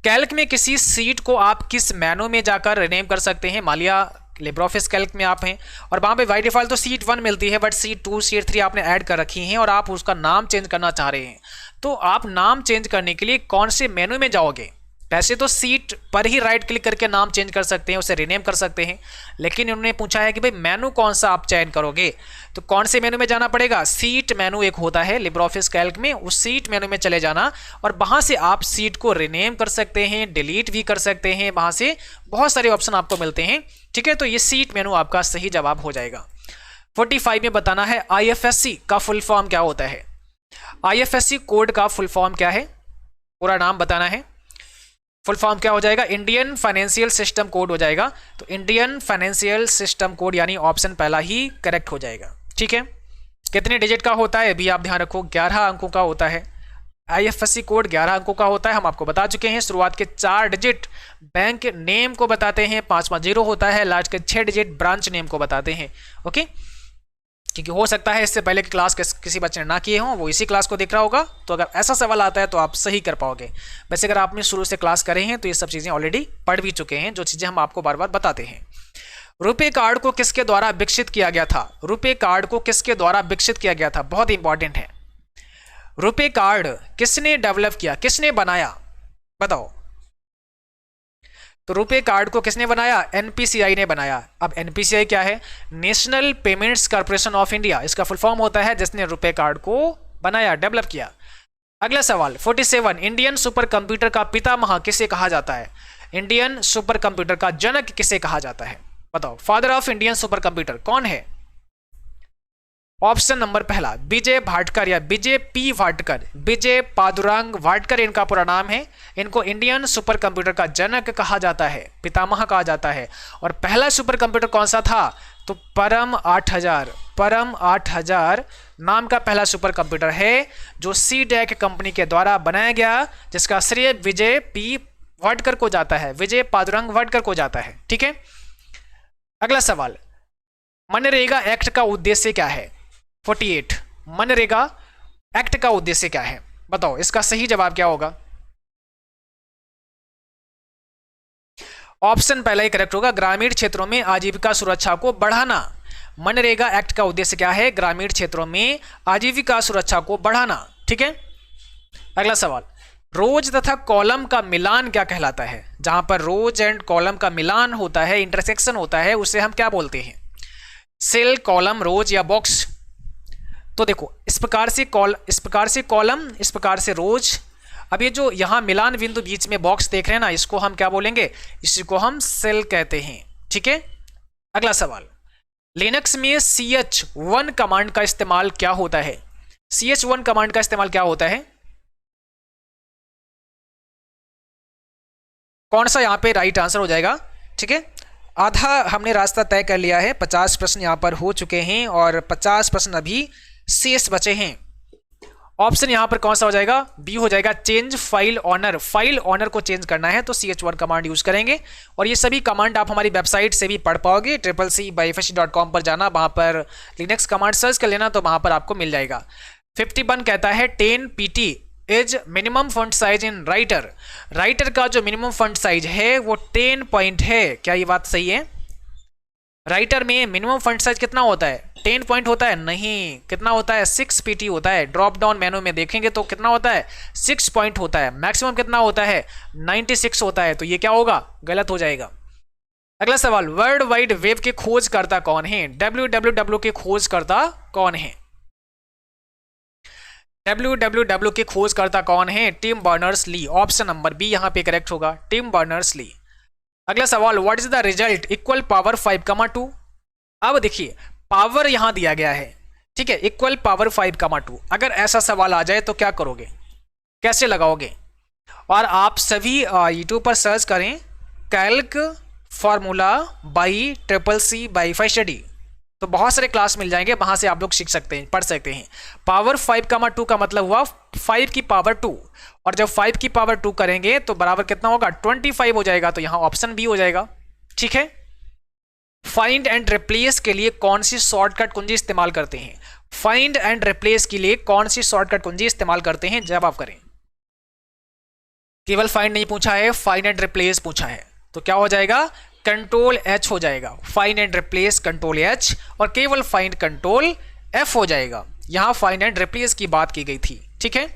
कैल्क में किसी सीट को आप किस मेनू में जाकर रिनेम कर सकते हैं? मान लिया लिब्रियोफिस कैल्क में आप हैं और वहाँ पे बाय डिफॉल्ट तो सीट 1 मिलती है, बट सीट 2 सीट 3 आपने ऐड कर रखी हैं और आप उसका नाम चेंज करना चाह रहे हैं, तो आप नाम चेंज करने के लिए कौन से मेनू में जाओगे? वैसे तो सीट पर ही राइट क्लिक करके नाम चेंज कर सकते हैं, उसे रीनेम कर सकते हैं, लेकिन उन्होंने पूछा है कि भाई मेनू कौन सा आप चयन करोगे, तो कौन से मेनू में जाना पड़ेगा? सीट मेनू एक होता है लिब्रियोफिस कैल्क में, उस सीट मेनू में चले जाना और वहां से आप सीट को रीनेम कर सकते हैं, डिलीट भी कर सकते हैं, वहां से बहुत सारे ऑप्शन आपको मिलते हैं। ठीक है, तो ये सीट मेनू आपका सही जवाब हो जाएगा। 45 में बताना है IFSC का फुल फॉर्म क्या होता है। IFSC कोड का फुल फॉर्म क्या है, पूरा नाम बताना है। फुल फॉर्म क्या हो जाएगा? इंडियन फाइनेंशियल सिस्टम कोड हो जाएगा। तो इंडियन फाइनेंशियल सिस्टम कोड यानी ऑप्शन पहला ही करेक्ट हो जाएगा। ठीक है, कितने डिजिट का होता है भी आप ध्यान रखो, 11 अंकों का होता है। IFSC कोड 11 अंकों का होता है, हम आपको बता चुके हैं। शुरुआत के 4 डिजिट बैंक नेम को बताते हैं, 5वां 0 होता है, लास्ट के 6 डिजिट ब्रांच नेम को बताते हैं। ओके, क्योंकि हो सकता है इससे पहले की क्लास किसी बच्चे ने ना किए हों, वो इसी क्लास को देख रहा होगा, तो अगर ऐसा सवाल आता है तो आप सही कर पाओगे। वैसे अगर आपने शुरू से क्लास करे हैं तो ये सब चीज़ें ऑलरेडी पढ़ भी चुके हैं, जो चीज़ें हम आपको बार बार बताते हैं। रुपे कार्ड को किसके द्वारा विकसित किया गया था? रुपे कार्ड को किसके द्वारा विकसित किया गया था, बहुत इंपॉर्टेंट है। रुपे कार्ड किसने डेवलप किया, किसने बनाया, बताओ। तो रुपे कार्ड को किसने बनाया? NPCI ने बनाया। अब NPCI क्या है? National payments corporation of India, इसका फुल फॉर्म होता है, जिसने रुपे कार्ड को बनाया, डेवलप किया। अगला सवाल 47, इंडियन सुपर कंप्यूटर का पितामह किसे कहा जाता है? इंडियन सुपर कंप्यूटर का जनक किसे कहा जाता है, बताओ। Father of Indian super computer कौन है? ऑप्शन नंबर पहला विजय भाटकर या विजय P भाटकर, विजय पादुरंग भाटकर इनका पूरा नाम है। इनको इंडियन सुपर कंप्यूटर का जनक कहा जाता है, पितामह कहा जाता है। और पहला सुपर कंप्यूटर कौन सा था? तो परम 8000, परम 8000 नाम का पहला सुपर कंप्यूटर है, जो CDEC कंपनी के द्वारा बनाया गया, जिसका श्रेय विजय P भाटकर को जाता है, विजय पादुरंग भाटकर को जाता है। ठीक है, अगला सवाल, मनरेगा एक्ट का उद्देश्य क्या है? 48, मनरेगा एक्ट का उद्देश्य क्या है, बताओ। इसका सही जवाब क्या होगा? ऑप्शन पहला ही करेक्ट होगा, ग्रामीण क्षेत्रों में आजीविका सुरक्षा को बढ़ाना। मनरेगा एक्ट का उद्देश्य क्या है? ग्रामीण क्षेत्रों में आजीविका सुरक्षा को बढ़ाना। ठीक है, अगला सवाल, रोज तथा कॉलम का मिलान क्या कहलाता है? जहां पर रोज एंड कॉलम का मिलान होता है, इंटरसेक्शन होता है, उसे हम क्या बोलते हैं? सेल, कॉलम, रोज या बॉक्स? तो देखो, इस प्रकार से कॉलम, इस प्रकार से रोज। अब ये जो यहां मिलान बिंदु बीच में बॉक्स देख रहे हैं ना, इसको हम क्या बोलेंगे? इसी को हम सेल कहते हैं। ठीक है, अगला सवाल, लिनक्स में ch1 कमांड का इस्तेमाल क्या होता है? ch1 कमांड का इस्तेमाल क्या होता है? कौन सा यहां पे राइट आंसर हो जाएगा? ठीक है, आधा हमने रास्ता तय कर लिया है, 50 प्रश्न यहां पर हो चुके हैं और 50 प्रश्न अभी शेष बचे हैं। ऑप्शन यहां पर कौन सा हो जाएगा? बी हो जाएगा, change file owner. File owner को चेंज करना है तो ch1 कमांड यूज करेंगे। और ये सभी कमांड आप हमारी वेबसाइट से भी पढ़ पाओगे, CCC.com पर जाना, वहां पर लिनक्स कमांड सर्च कर लेना तो वहां पर आपको मिल जाएगा। 51 कहता है 10 pt is minimum font size in writer. Writer का जो मिनिमम फॉन्ट साइज है वो 10 पॉइंट है। क्या ये बात सही है? राइटर में मिनिमम फॉन्ट साइज कितना होता है? 10 पॉइंट होता है? नहीं, कितना होता है? 6 pt होता है। ड्रॉप डाउन मेनू में देखेंगे तो कितना होता है? 6 पॉइंट होता है। मैक्सिमम कितना होता है? 96 होता है। तो ये क्या होगा? गलत हो जाएगा। अगला सवाल, वर्ल्ड वाइड वेब के खोजकर्ता कौन है? www के खोजकर्ता कौन है? www के खोजकर्ता कौन है? Tim Berners Lee. Option number B यहां पे करेक्ट होगा, टिम बर्नर्स-ली। अगला सवाल, what is the result equal power 5,2? अब देखिए, पावर यहां दिया गया है, ठीक है, इक्वल पावर 5,2। अगर ऐसा सवाल आ जाए तो क्या करोगे, कैसे लगाओगे? और आप सभी यूट्यूब पर सर्च करें Calc formula by CCC wifi study, तो बहुत सारे क्लास मिल जाएंगे, वहां से आप लोग सीख सकते हैं, पढ़ सकते हैं। पावर 5,2 का मतलब हुआ 5 की पावर 2, और जब 5 की पावर 2 करेंगे तो बराबर कितना होगा? 25 हो जाएगा। तो यहां ऑप्शन बी हो जाएगा। ठीक है, फाइंड एंड रिप्लेस के लिए कौन सी शॉर्टकट कुंजी इस्तेमाल करते हैं? फाइंड एंड रिप्लेस के लिए कौन सी शॉर्टकट कुंजी इस्तेमाल करते हैं? जवाब करें। केवल फाइंड नहीं पूछा है, फाइंड एंड रिप्लेस पूछा है, तो क्या हो जाएगा? कंट्रोल H हो जाएगा। Find and replace control H, और केवल फाइंड कंट्रोल F हो जाएगा। यहां फाइंड एंड रिप्लेस की बात की गई थी। ठीक है,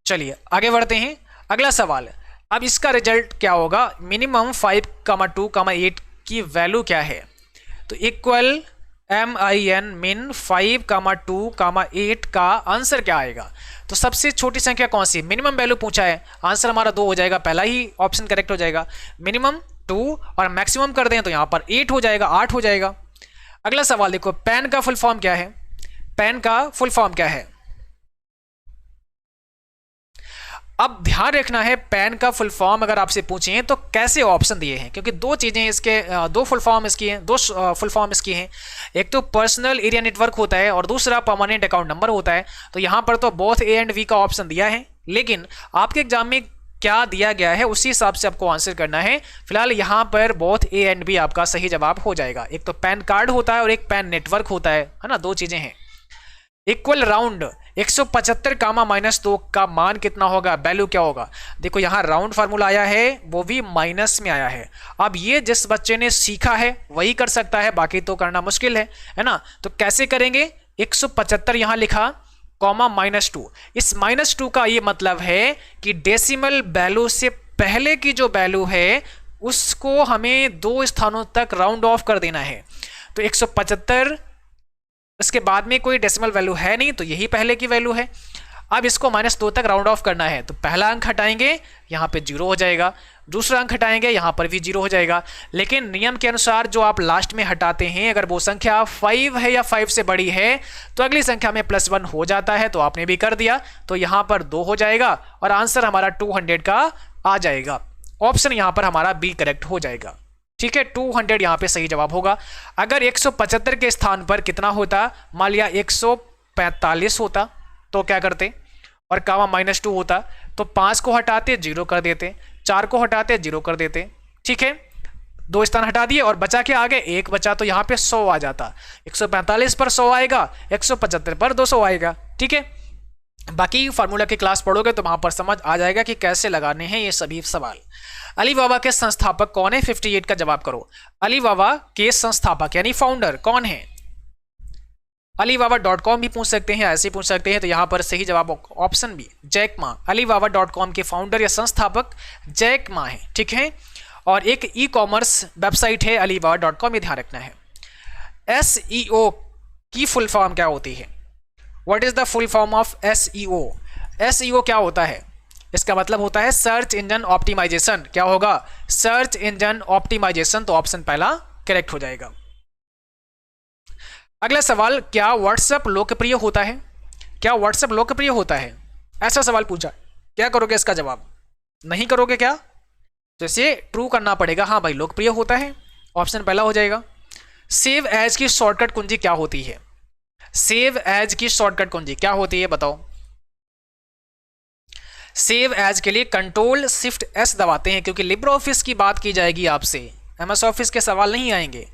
चलिए आगे बढ़ते हैं। अगला सवाल, अब इसका रिजल्ट क्या होगा? मिनिमम 5,2,8 की वैल्यू क्या है? तो इक्वल min 5,2,8 का आंसर क्या आएगा? तो सबसे छोटी संख्या कौन सी? मिनिमम वैल्यू पूछा है, आंसर हमारा 2 हो जाएगा, पहला ही ऑप्शन करेक्ट हो जाएगा। मिनिमम 2 और मैक्सिमम कर दें तो यहां पर 8 हो जाएगा, 8 हो जाएगा। अगला सवाल देखो, पैन का फुल फॉर्म क्या है? पैन का फुल फॉर्म क्या है? अब ध्यान रखना है, पैन का फुल फॉर्म अगर आपसे पूछें तो कैसे ऑप्शन दिए हैं, क्योंकि दो चीजें इसके, दो फुल फॉर्म इसकी हैं, दो फुल फॉर्म इसकी हैं। एक तो पर्सनल एरिया नेटवर्क होता है और दूसरा परमानेंट अकाउंट नंबर होता है। तो यहां पर तो बोथ ए एंड वी का ऑप्शन दिया है, लेकिन आपके एग्जाम में क्या दिया गया है उसी हिसाब से आपको आंसर करना है। फिलहाल यहां पर बोथ ए एंड बी आपका सही जवाब हो जाएगा। एक तो पैन कार्ड होता है और एक पैन नेटवर्क होता है ना, दो चीजें हैं। इक्वल राउंड 175,-2 का मान कितना होगा? वैल्यू क्या होगा? देखो यहां राउंड फार्मूला आया है, वो भी माइनस में आया है। अब ये जिस बच्चे ने सीखा है वही कर सकता है, बाकी तो करना मुश्किल है ना। तो कैसे करेंगे? 175 यहां लिखा, कॉमा -2। इस -2 का ये मतलब है कि डेसिमल वैल्यू से पहले की जो वैल्यू है उसको हमें 2 स्थानों तक राउंड ऑफ कर देना है। तो 175, इसके बाद में कोई डेसिमल वैल्यू है नहीं, तो यही पहले की वैल्यू है। अब इसको -2 तक राउंड ऑफ करना है, तो पहला अंक हटाएंगे, यहाँ पे 0 हो जाएगा। दूसरा अंक हटाएंगे, यहाँ पर भी 0 हो जाएगा। लेकिन नियम के अनुसार जो आप लास्ट में हटाते हैं, अगर वो संख्या 5 है या 5 से बड़ी है तो अगली संख्या में +1 हो जाता है। तो आपने भी कर दिया, तो यहाँ पर 2 हो जाएगा और आंसर हमारा 200 का आ जाएगा। ऑप्शन यहाँ पर हमारा बी करेक्ट हो जाएगा। ठीक है, 200 यहाँ पे सही जवाब होगा। अगर 175 के स्थान पर कितना होता, मान लिया 145 होता तो क्या करते, और कामा -2 होता तो 5 को हटाते 0 कर देते, 4 को हटाते 0 कर देते। ठीक है, 2 स्थान हटा दिए और बचा के आगे 1 बचा, तो यहाँ पे 100 आ जाता। 145 पर 100 आएगा, 175 पर 200 आएगा। ठीक है, बाकी फार्मूला की क्लास पढ़ोगे तो वहां पर समझ आ जाएगा कि कैसे लगाने हैं ये सभी सवाल। अलीबाबा के संस्थापक कौन है? 58 का जवाब करो। अलीबाबा के संस्थापक यानी फाउंडर कौन है? Alibaba.com भी पूछ सकते हैं, ऐसे पूछ सकते हैं, तो यहां पर सही जवाब option B Jack Ma. Alibaba.com के फाउंडर या संस्थापक जैक मा है, ठीक है। और एक ई कॉमर्स वेबसाइट है Alibaba.com, ये ध्यान रखना है। SEO की फुल फॉर्म क्या होती है? What is the full form of SEO? SEO क्या होता है? इसका मतलब होता है सर्च इंजन ऑप्टिमाइजेशन। क्या होगा? Search engine optimisation. तो ऑप्शन पहला करेक्ट हो जाएगा। अगला सवाल, क्या व्हाट्सएप लोकप्रिय होता है? क्या व्हाट्सएप लोकप्रिय होता है? ऐसा सवाल पूछा, क्या करोगे इसका जवाब? नहीं करोगे क्या? तो इसे ट्रू करना पड़ेगा। हाँ भाई, लोकप्रिय होता है, ऑप्शन पहला हो जाएगा। सेव एज की शॉर्टकट कुंजी क्या होती है? सेव एज की शॉर्टकट कुंजी क्या होती है बताओ? सेव एज के लिए कंट्रोल शिफ्ट एस दबाते हैं, क्योंकि लिब्रे ऑफिस की बात की जाएगी आपसे, एमएस ऑफिस के सवाल नहीं आएंगे,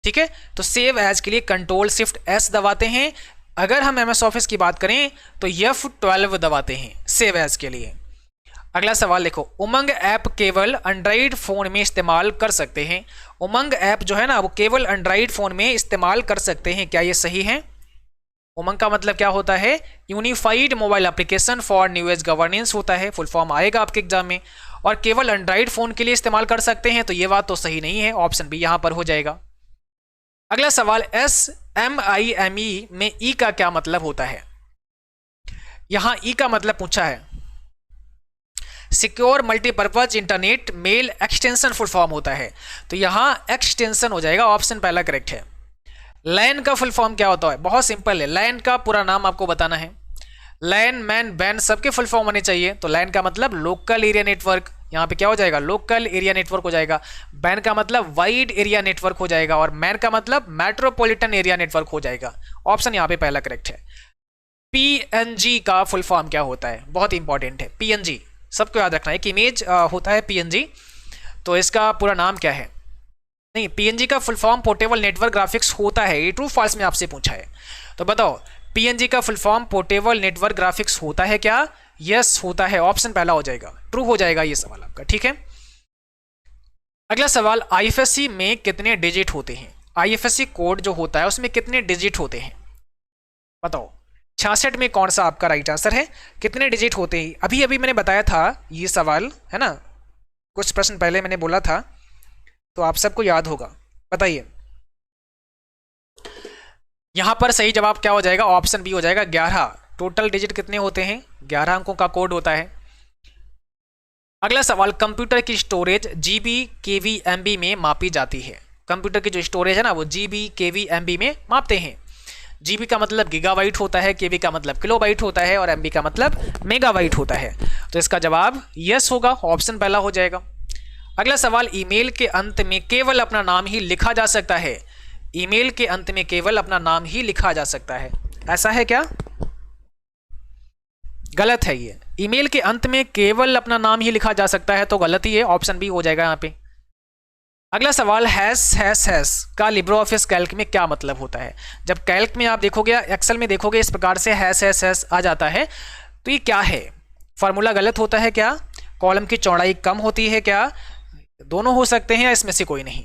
ठीक है। तो सेव एज के लिए कंट्रोल शिफ्ट एस दबाते हैं। अगर हम एमएस ऑफिस की बात करें तो F12 दबाते हैं सेव एज के लिए। अगला सवाल देखो, उमंग ऐप केवल एंड्रॉइड फोन में इस्तेमाल कर सकते हैं। उमंग ऐप जो है ना, वो केवल एंड्रॉइड फोन में इस्तेमाल कर सकते हैं, क्या ये सही है? उमंग का मतलब क्या होता है? Unified mobile application for new age governance होता है, फुल फॉर्म आएगा आपके एग्जाम में। और केवल एंड्रॉइड फोन के लिए इस्तेमाल कर सकते हैं, तो ये बात तो सही नहीं है, ऑप्शन बी यहां पर हो जाएगा। अगला सवाल, SMIME में ई का क्या मतलब होता है? यहां ई का मतलब पूछा है secure multipurpose internet mail extension full form होता है, तो यहां एक्सटेंशन हो जाएगा, ऑप्शन पहला करेक्ट है। लैन का फुल फॉर्म क्या होता है? बहुत सिंपल है, लैन का पूरा नाम आपको बताना है। लैन मैन बैन सबके फुल फॉर्म होने चाहिए। तो लैन का मतलब लोकल एरिया नेटवर्क, यहाँ पे क्या हो जाएगा? लोकल एरिया नेटवर्क हो जाएगा। बैन का मतलब वाइड एरिया नेटवर्क हो जाएगा, और मैन का मतलब मेट्रोपॉलिटन एरिया नेटवर्क हो जाएगा। ऑप्शन यहाँ पे पहला करेक्ट है। PNG का फुल फॉर्म क्या होता है? बहुत इंपॉर्टेंट है PNG, सबको याद रखना है। एक इमेज होता है PNG, तो इसका पूरा नाम क्या है? नहीं, PNG का full form portable network graphics होता है, ये ट्रू फॉल्स में आपसे पूछा है। तो बताओ, PNG का full form portable network graphics होता है क्या? यस होता है, ऑप्शन पहला हो जाएगा, ट्रू हो जाएगा ये सवाल आपका, ठीक है। अगला सवाल, IFSC में कितने डिजिट होते हैं? IFSC कोड जो होता है उसमें कितने डिजिट होते हैं बताओ? 66 में कौन सा आपका राइट आंसर है? कितने डिजिट होते हैं? अभी अभी मैंने बताया था ये सवाल, है ना, कुछ प्रश्न पहले मैंने बोला था, तो आप सबको याद होगा, बताइए। यहां पर सही जवाब क्या हो जाएगा? ऑप्शन बी हो जाएगा 11। टोटल डिजिट कितने होते हैं? 11 अंकों का कोड होता है। अगला सवाल, कंप्यूटर की स्टोरेज GB KB MB में मापी जाती है। कंप्यूटर की जो स्टोरेज है ना, वो GB KB MB में मापते हैं। GB का मतलब गीगाबाइट होता है, KB का मतलब किलोबाइट होता है, और MB का मतलब मेगाबाइट होता है। तो इसका जवाब यस होगा, ऑप्शन पहला हो जाएगा। अगला सवाल, ईमेल के अंत में केवल अपना नाम ही लिखा जा सकता है। ईमेल के अंत में केवल अपना नाम ही लिखा जा सकता है, ऐसा है क्या? गलत है ये। ईमेल के अंत में केवल अपना नाम ही लिखा जा सकता है, तो गलत ही है, ऑप्शन बी हो जाएगा यहाँ पे। अगला सवाल, हैश का लिब्रे ऑफिस कैल्क में क्या मतलब होता है? जब कैल्क में आप देखोगे, एक्सेल में देखोगे, इस प्रकार से हैश आ जाता है, तो ये क्या है? फॉर्मूला गलत होता है क्या? कॉलम की चौड़ाई कम होती है क्या? दोनों हो सकते हैं या इसमें से कोई नहीं।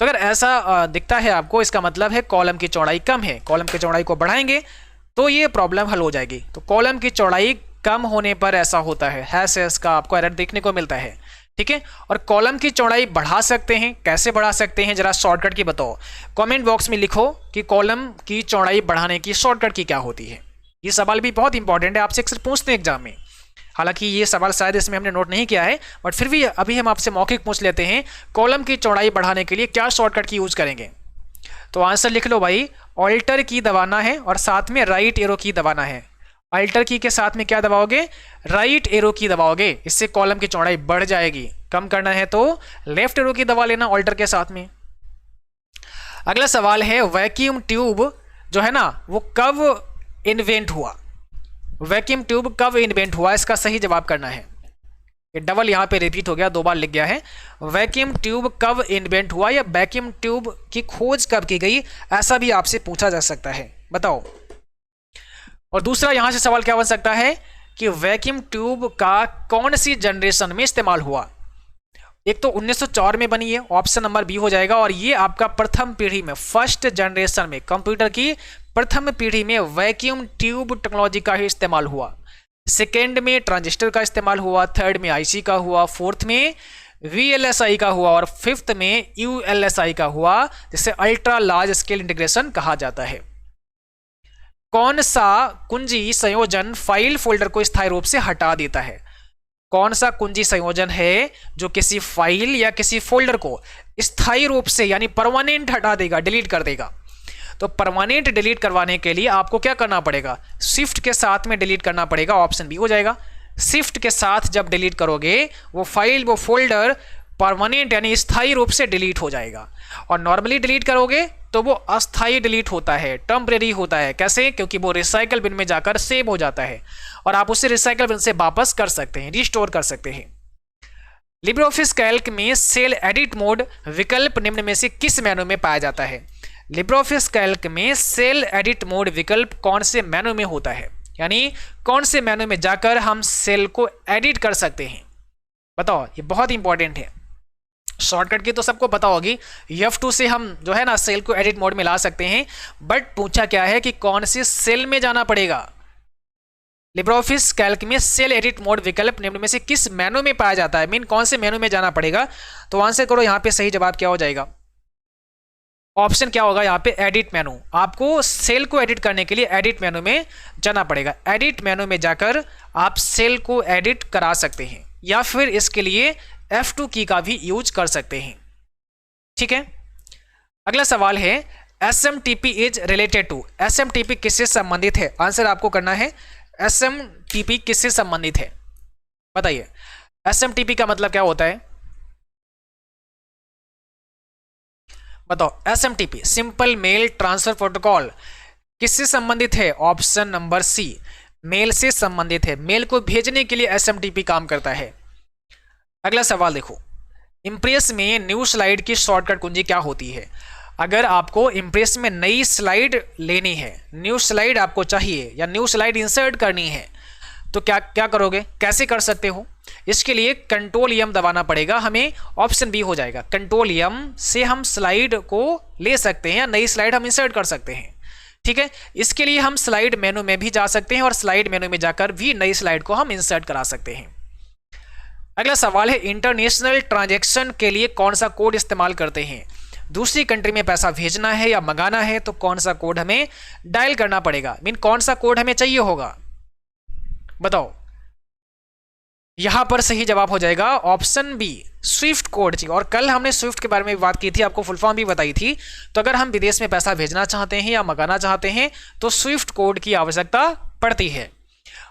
तो अगर ऐसा दिखता है आपको, इसका मतलब है कॉलम की चौड़ाई कम है। कॉलम की चौड़ाई को बढ़ाएंगे तो ये प्रॉब्लम हल हो जाएगी। तो कॉलम की चौड़ाई कम होने पर ऐसा होता है, हैश का आपको एरर देखने को मिलता है, ठीक है। और कॉलम की चौड़ाई बढ़ा सकते हैं, कैसे बढ़ा सकते हैं जरा शॉर्टकट की बताओ। कमेंट बॉक्स में लिखो कि कॉलम की चौड़ाई बढ़ाने की शॉर्टकट की क्या होती है। ये सवाल भी बहुत इंपॉर्टेंट है, आपसे अक्सर पूछते हैं एग्जाम में। हालांकि ये सवाल शायद इसमें हमने नोट नहीं किया है, बट फिर भी अभी हम आपसे मौखिक पूछ लेते हैं, कॉलम की चौड़ाई बढ़ाने के लिए क्या शॉर्टकट की यूज करेंगे? तो आंसर लिख लो भाई, ऑल्टर की दबाना है और साथ में राइट एरो की दबाना है। अल्टर की के साथ में क्या दबाओगे? राइट एरो की दबाओगे, इससे कॉलम की चौड़ाई बढ़ जाएगी। कम करना है तो लेफ्ट एरो की दबा लेना ऑल्टर के साथ में। अगला सवाल है, वैक्यूम ट्यूब जो है ना, वो कब इन्वेंट हुआ? वैक्यूम ट्यूब कब इन्वेंट हुआ, इसका सही जवाब करना है। ये डबल यहाँ पे रिपीट हो गया, 2 बार लिख गया है। वैक्यूम ट्यूब कब इन्वेंट हुआ या वैक्यूम ट्यूब की खोज कब की गई, ऐसा भी आपसे पूछा जा सकता है, बताओ। और दूसरा यहां से सवाल क्या बन सकता है कि वैक्यूम ट्यूब का कौन सी जनरेशन में इस्तेमाल हुआ। एक तो 1904 में बनी है, ऑप्शन नंबर बी हो जाएगा, और ये आपका प्रथम पीढ़ी में, फर्स्ट जनरेशन में, कंप्यूटर की प्रथम पीढ़ी में वैक्यूम ट्यूब टेक्नोलॉजी का ही इस्तेमाल हुआ। सेकेंड में ट्रांजिस्टर का इस्तेमाल हुआ, थर्ड में आईसी का हुआ, फोर्थ में वीएलएसआई का हुआ, और फिफ्थ में यूएलएसआई का हुआ, जिसे अल्ट्रा लार्ज स्केल इंटीग्रेशन कहा जाता है। कौन सा कुंजी संयोजन फाइल फोल्डर को स्थायी रूप से हटा देता है। कौन सा कुंजी संयोजन है जो किसी फाइल या किसी फोल्डर को स्थायी रूप से यानी परमानेंट हटा देगा, डिलीट कर देगा। तो परमानेंट डिलीट करवाने के लिए आपको क्या करना पड़ेगा, शिफ्ट के साथ में डिलीट करना पड़ेगा, ऑप्शन बी हो जाएगा। शिफ्ट के साथ जब डिलीट करोगे वो फाइल, वो फोल्डर परमानेंट यानी स्थायी रूप से डिलीट हो जाएगा। और नॉर्मली डिलीट करोगे तो वो अस्थायी डिलीट होता है, टेम्परेरी होता है। कैसे? क्योंकि वो रिसाइकल बिन में जाकर सेव हो जाता है और आप उसे रिसाइकल बिन से वापस कर सकते हैं, रिस्टोर कर सकते हैं। लिब्रियोफिस कैल्क में सेल एडिट मोड विकल्प निम्न में से किस मेनू में पाया जाता है। लिब्रियोफिस कैल्क में सेल एडिट मोड विकल्प कौन से मेनू में होता है, यानी कौन से मेनू में जाकर हम सेल को एडिट कर सकते हैं। बताओ, ये बहुत इंपॉर्टेंट है। शॉर्टकट की तो सबको पता होगी, F2 से हम जो है ना सेल को एडिट मोड में ला सकते हैं, बट पूछा क्या है कि कौन से सेल में जाना पड़ेगा। लिब्रियोफिस कैल्क में सेल एडिट मोड विकल्प निम्न में से किस मेनू में पाया जाता है, मीन कौन से मेनू में जाना पड़ेगा। तो आंसर करो, यहां पे सही जवाब क्या हो जाएगा, ऑप्शन क्या होगा यहाँ पे, एडिट मेनू। आपको सेल को एडिट करने के लिए एडिट मेनू में जाना पड़ेगा। एडिट मेनू में जाकर आप सेल को एडिट करा सकते हैं, या फिर इसके लिए F2 की का भी यूज कर सकते हैं। ठीक है, अगला सवाल है SMTP is related to. SMTP किससे संबंधित है, आंसर आपको करना है SMTP किससे संबंधित है, बताइए। SMTP का मतलब क्या होता है, बताओ। SMTP simple mail transfer protocol किससे संबंधित है, ऑप्शन नंबर सी, मेल से संबंधित है। मेल को भेजने के लिए SMTP काम करता है। अगला सवाल देखो, इंप्रेस में न्यू स्लाइड की शॉर्टकट कुंजी क्या होती है। अगर आपको इंप्रेस में नई स्लाइड लेनी है, न्यू स्लाइड आपको चाहिए या न्यू स्लाइड इंसर्ट करनी है, तो क्या क्या करोगे, कैसे कर सकते हो। इसके लिए कंट्रोल एम दबाना पड़ेगा हमें, ऑप्शन बी हो जाएगा। कंट्रोल एम से हम स्लाइड को ले सकते हैं या नई स्लाइड हम इंसर्ट कर सकते हैं। ठीक है, इसके लिए हम स्लाइड मेनू में भी जा सकते हैं और स्लाइड मेनू में जाकर भी नई स्लाइड को हम इंसर्ट करा सकते हैं। अगला सवाल है इंटरनेशनल ट्रांजैक्शन के लिए कौन सा कोड इस्तेमाल करते हैं। दूसरी कंट्री में पैसा भेजना है या मंगाना है तो कौन सा कोड हमें डायल करना पड़ेगा, मीन कौन सा कोड हमें चाहिए होगा, बताओ। यहां पर सही जवाब हो जाएगा ऑप्शन बी, स्विफ्ट कोड चाहिए। और कल हमने स्विफ्ट के बारे में बात की थी, आपको फुल फॉर्म भी बताई थी। तो अगर हम विदेश में पैसा भेजना चाहते हैं या मंगाना चाहते हैं तो स्विफ्ट कोड की आवश्यकता पड़ती है।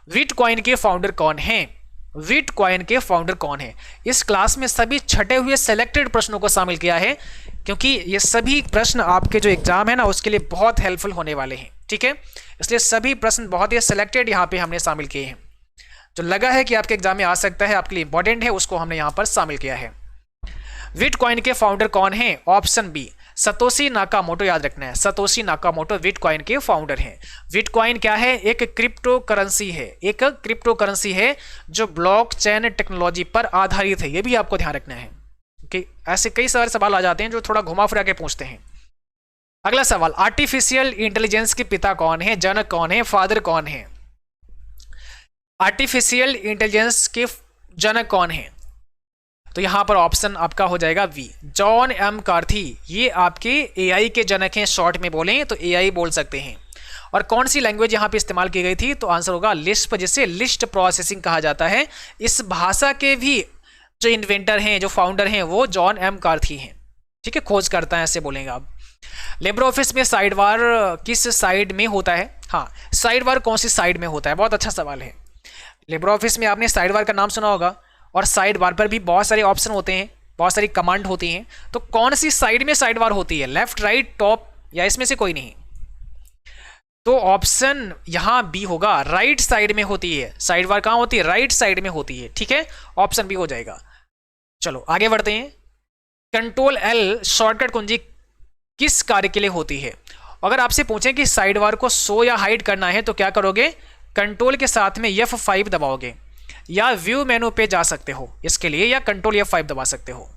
बिटकॉइन के फाउंडर कौन हैं, बिटकॉइन के फाउंडर कौन है। इस क्लास में सभी छटे हुए सेलेक्टेड प्रश्नों को शामिल किया है, क्योंकि ये सभी प्रश्न आपके जो एग्जाम है ना उसके लिए बहुत हेल्पफुल होने वाले हैं। ठीक है, इसलिए सभी प्रश्न बहुत ही सेलेक्टेड यहाँ पे हमने शामिल किए हैं। जो लगा है कि आपके एग्जाम में आ सकता है, आपके लिए इंपॉर्टेंट है, उसको हमने यहाँ पर शामिल किया है। बिटकॉइन के फाउंडर कौन है, ऑप्शन बी, सतोशी नाकामोटो। याद रखना है, सतोशी नाकामोटो बिटकॉइन के फाउंडर हैं। बिटकॉइन क्या है, एक क्रिप्टो करेंसी है, एक क्रिप्टो करेंसी है जो ब्लॉकचेन टेक्नोलॉजी पर आधारित है। ये भी आपको ध्यान रखना है कि ऐसे कई सारे सवाल आ जाते हैं जो थोड़ा घुमा फिरा के पूछते हैं। अगला सवाल, आर्टिफिशियल इंटेलिजेंस के पिता कौन है, जनक कौन है, फादर कौन है। आर्टिफिशियल इंटेलिजेंस के जनक कौन है, तो यहां पर ऑप्शन आपका हो जाएगा बी, जॉन एम कार्थी। ये आपके एआई के जनक हैं, शॉर्ट में बोलें तो एआई बोल सकते हैं। और कौन सी लैंग्वेज यहां पे इस्तेमाल की गई थी, तो आंसर होगा लिस्प, जिसे लिस्ट प्रोसेसिंग कहा जाता है। इस भाषा के भी जो इन्वेंटर हैं, जो फाउंडर हैं, वो जॉन एम कार्थी हैं। ठीक है, खोज करता है ऐसे बोलेंगे आप। लिब्रियोफिस में साइड बार किस साइड में होता है, हाँ, साइड बार कौन सी साइड में होता है, बहुत अच्छा सवाल है। लिब्रियोफिस में आपने साइड बार का नाम सुना होगा, और साइड बार पर भी बहुत सारे ऑप्शन होते हैं, बहुत सारी कमांड होती हैं। तो कौन सी साइड में साइड बार होती है, लेफ्ट, राइट, टॉप, या इसमें से कोई नहीं। तो ऑप्शन यहां बी होगा, राइट साइड में होती है। साइड बार कहां होती है, राइट साइड में होती है। ठीक है, ऑप्शन बी हो जाएगा। चलो आगे बढ़ते हैं। कंट्रोल एल शॉर्टकट कुंजी किस कार्य के लिए होती है, अगर आपसे पूछें कि साइड बार को शो या हाइड करना है तो क्या करोगे, कंट्रोल के साथ में F5 दबाओगे, या व्यू मेनू पे जा सकते हो इसके लिए, या कंट्रोल F5 दबा सकते हो।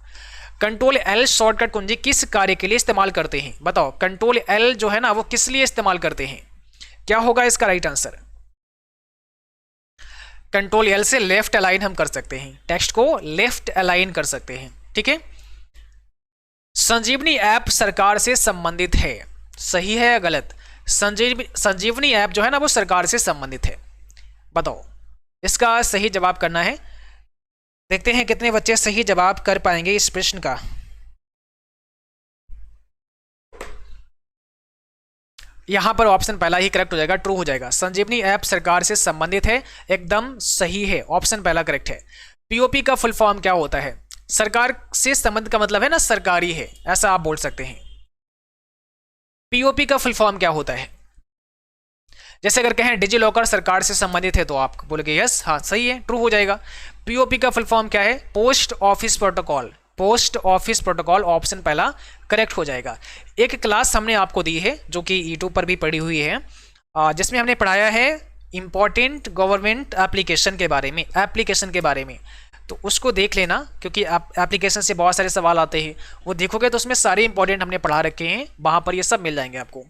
कंट्रोल L शॉर्टकट कुंजी किस कार्य के लिए इस्तेमाल करते हैं, बताओ। कंट्रोल L जो है ना वो किस लिए इस्तेमाल करते हैं, क्या होगा इसका राइट आंसर। कंट्रोल L से लेफ्ट अलाइन हम कर सकते हैं, टेक्स्ट को लेफ्ट अलाइन कर सकते हैं, ठीक है। संजीवनी ऐप सरकार से संबंधित है, सही है या गलत। संजीवनी ऐप जो है ना वो सरकार से संबंधित है, बताओ। इसका सही जवाब करना है। देखते हैं कितने बच्चे सही जवाब कर पाएंगे इस प्रश्न का। यहां पर ऑप्शन पहला ही करेक्ट हो जाएगा, ट्रू हो जाएगा। संजीवनी ऐप सरकार से संबंधित है, एकदम सही है, ऑप्शन पहला करेक्ट है। पीओपी का फुल फॉर्म क्या होता है, सरकार से संबंध का मतलब है ना सरकारी है, ऐसा आप बोल सकते हैं। पीओपी का फुल फॉर्म क्या होता है, जैसे अगर कहें डिजी लॉकर सरकार से संबंधित है तो आप बोलोगे यस, हाँ सही है, ट्रू हो जाएगा। पीओपी का फुल फॉर्म क्या है, post office protocol, post office protocol, option पहला करेक्ट हो जाएगा। एक क्लास हमने आपको दी है जो कि यूट्यूब पर भी पढ़ी हुई है, जिसमें हमने पढ़ाया है इंपॉर्टेंट गवर्नमेंट एप्लीकेशन के बारे में, एप्लीकेशन के बारे में, तो उसको देख लेना, क्योंकि एप्लीकेशन से बहुत सारे सवाल आते हैं, वो देखोगे तो उसमें सारे इंपॉर्टेंट हमने पढ़ा रखे हैं, वहां पर ये सब मिल जाएंगे आपको।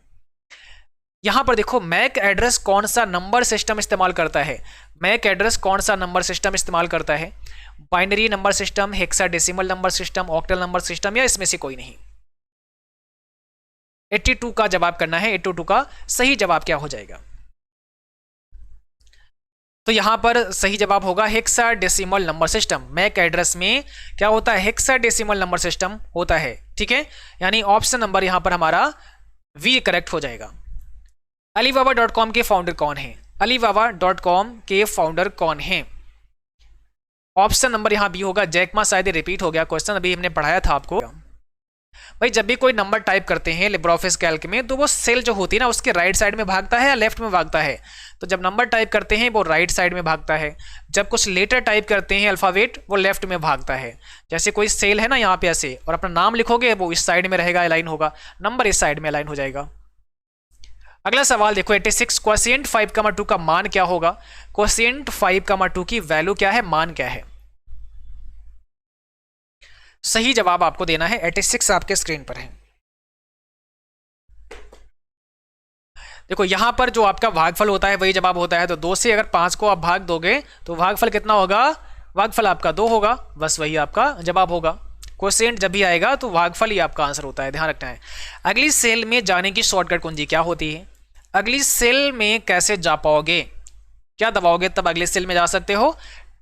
यहां पर देखो मैक एड्रेस कौन सा नंबर सिस्टम इस्तेमाल करता है, मैक एड्रेस कौन सा नंबर सिस्टम इस्तेमाल करता है, binary number system, hexadecimal number system, octal number system, या इसमें से कोई नहीं। 82 का जवाब करना है, 82 का सही जवाब क्या हो जाएगा। तो यहां पर सही जवाब होगा hexadecimal number system. MAC address में क्या होता है, हेक्साडेसिमल नंबर सिस्टम होता है, ठीक है। यानी ऑप्शन नंबर यहां पर हमारा वी करेक्ट हो जाएगा। Alibaba.com के फाउंडर कौन है, Alibaba.com के फाउंडर कौन है, ऑप्शन नंबर यहां बी होगा। जैकमा, शायद रिपीट हो गया क्वेश्चन, अभी हमने पढ़ाया था आपको। भाई जब भी कोई नंबर टाइप करते हैं लिब्रियोफिस कैल्क में, तो वो सेल जो होती है ना उसके राइट साइड में भागता है या लेफ्ट में भागता है, तो जब नंबर टाइप करते हैं वो राइट साइड में भागता है, जब कुछ लेटर टाइप करते हैं अल्फाबेट, वो लेफ्ट में भागता है। जैसे कोई सेल है ना यहाँ पे ऐसे, और अपना नाम लिखोगे वो इस साइड में रहेगा, अलाइन होगा, नंबर इस साइड में अलाइन हो जाएगा। अगला सवाल देखो 86, क्वोशिएंट 5,2 का मान क्या होगा, क्वोशिएंट 5,2 की वैल्यू क्या है, मान क्या है। सही जवाब आपको देना है, 86 आपके स्क्रीन पर है। देखो यहां पर जो आपका भागफल होता है वही जवाब होता है, तो 2 से अगर 5 को आप भाग दोगे तो भागफल कितना होगा, भागफल आपका 2 होगा, बस वही आपका जवाब होगा। क्वोशिएंट जब भी आएगा तो भागफल ही आपका आंसर होता है, ध्यान रखना है। अगली सेल में जाने की शॉर्टकट कुंजी क्या होती है, अगली सेल में कैसे जा पाओगे, क्या दबाओगे तब अगले सेल में जा सकते हो,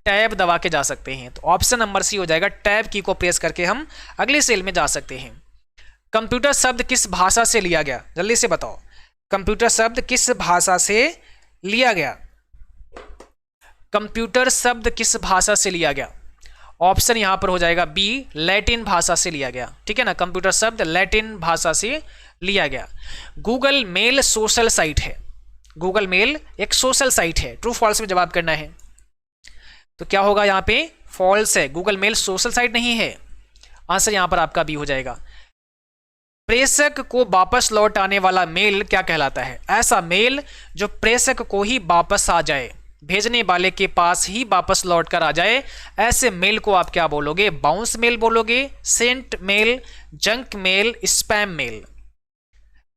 टैब दबा के जा सकते हैं, तो ऑप्शन नंबर सी हो जाएगा। टैब की को प्रेस करके हम अगले सेल में जा सकते हैं। कंप्यूटर शब्द किस भाषा से लिया गया, जल्दी से बताओ, कंप्यूटर शब्द किस भाषा से लिया गया, कंप्यूटर शब्द किस भाषा से लिया गया, ऑप्शन यहां पर हो जाएगा बी, लैटिन भाषा से लिया गया, ठीक है ना। कंप्यूटर शब्द लैटिन भाषा से लिया गया। गूगल मेल सोशल साइट है, गूगल मेल एक सोशल साइट है, ट्रू फॉल्स में जवाब करना है, तो क्या होगा यहाँ पे, फॉल्स है, गूगल मेल सोशल साइट नहीं है, आंसर यहां पर आपका बी हो जाएगा। प्रेषक को वापस लौट आने वाला मेल क्या कहलाता है, ऐसा मेल जो प्रेषक को ही वापस आ जाए, भेजने वाले के पास ही वापस लौट कर आ जाए, ऐसे मेल को आप क्या बोलोगे, बाउंस मेल बोलोगे, sent mail, junk mail, spam mail.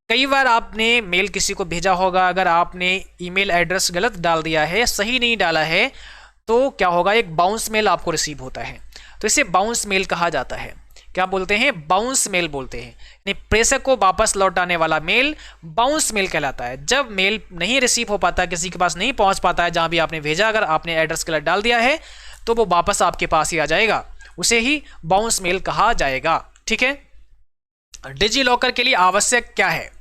कई बार आपने मेल किसी को भेजा होगा, अगर आपने ईमेल एड्रेस गलत डाल दिया है, सही नहीं डाला है, तो क्या होगा, एक बाउंस मेल आपको रिसीव होता है, तो इसे बाउंस मेल कहा जाता है। क्या बोलते हैं, बाउंस मेल बोलते हैं, यानी प्रेषक को वापस लौटाने वाला मेल बाउंस मेल कहलाता है। जब मेल नहीं रिसीव हो पाता, किसी के पास नहीं पहुंच पाता है जहां भी आपने भेजा, अगर आपने एड्रेस गलत डाल दिया है तो वो वापस आपके पास ही आ जाएगा, उसे ही बाउंस मेल कहा जाएगा, ठीक है। डिजी लॉकर के लिए आवश्यक क्या है,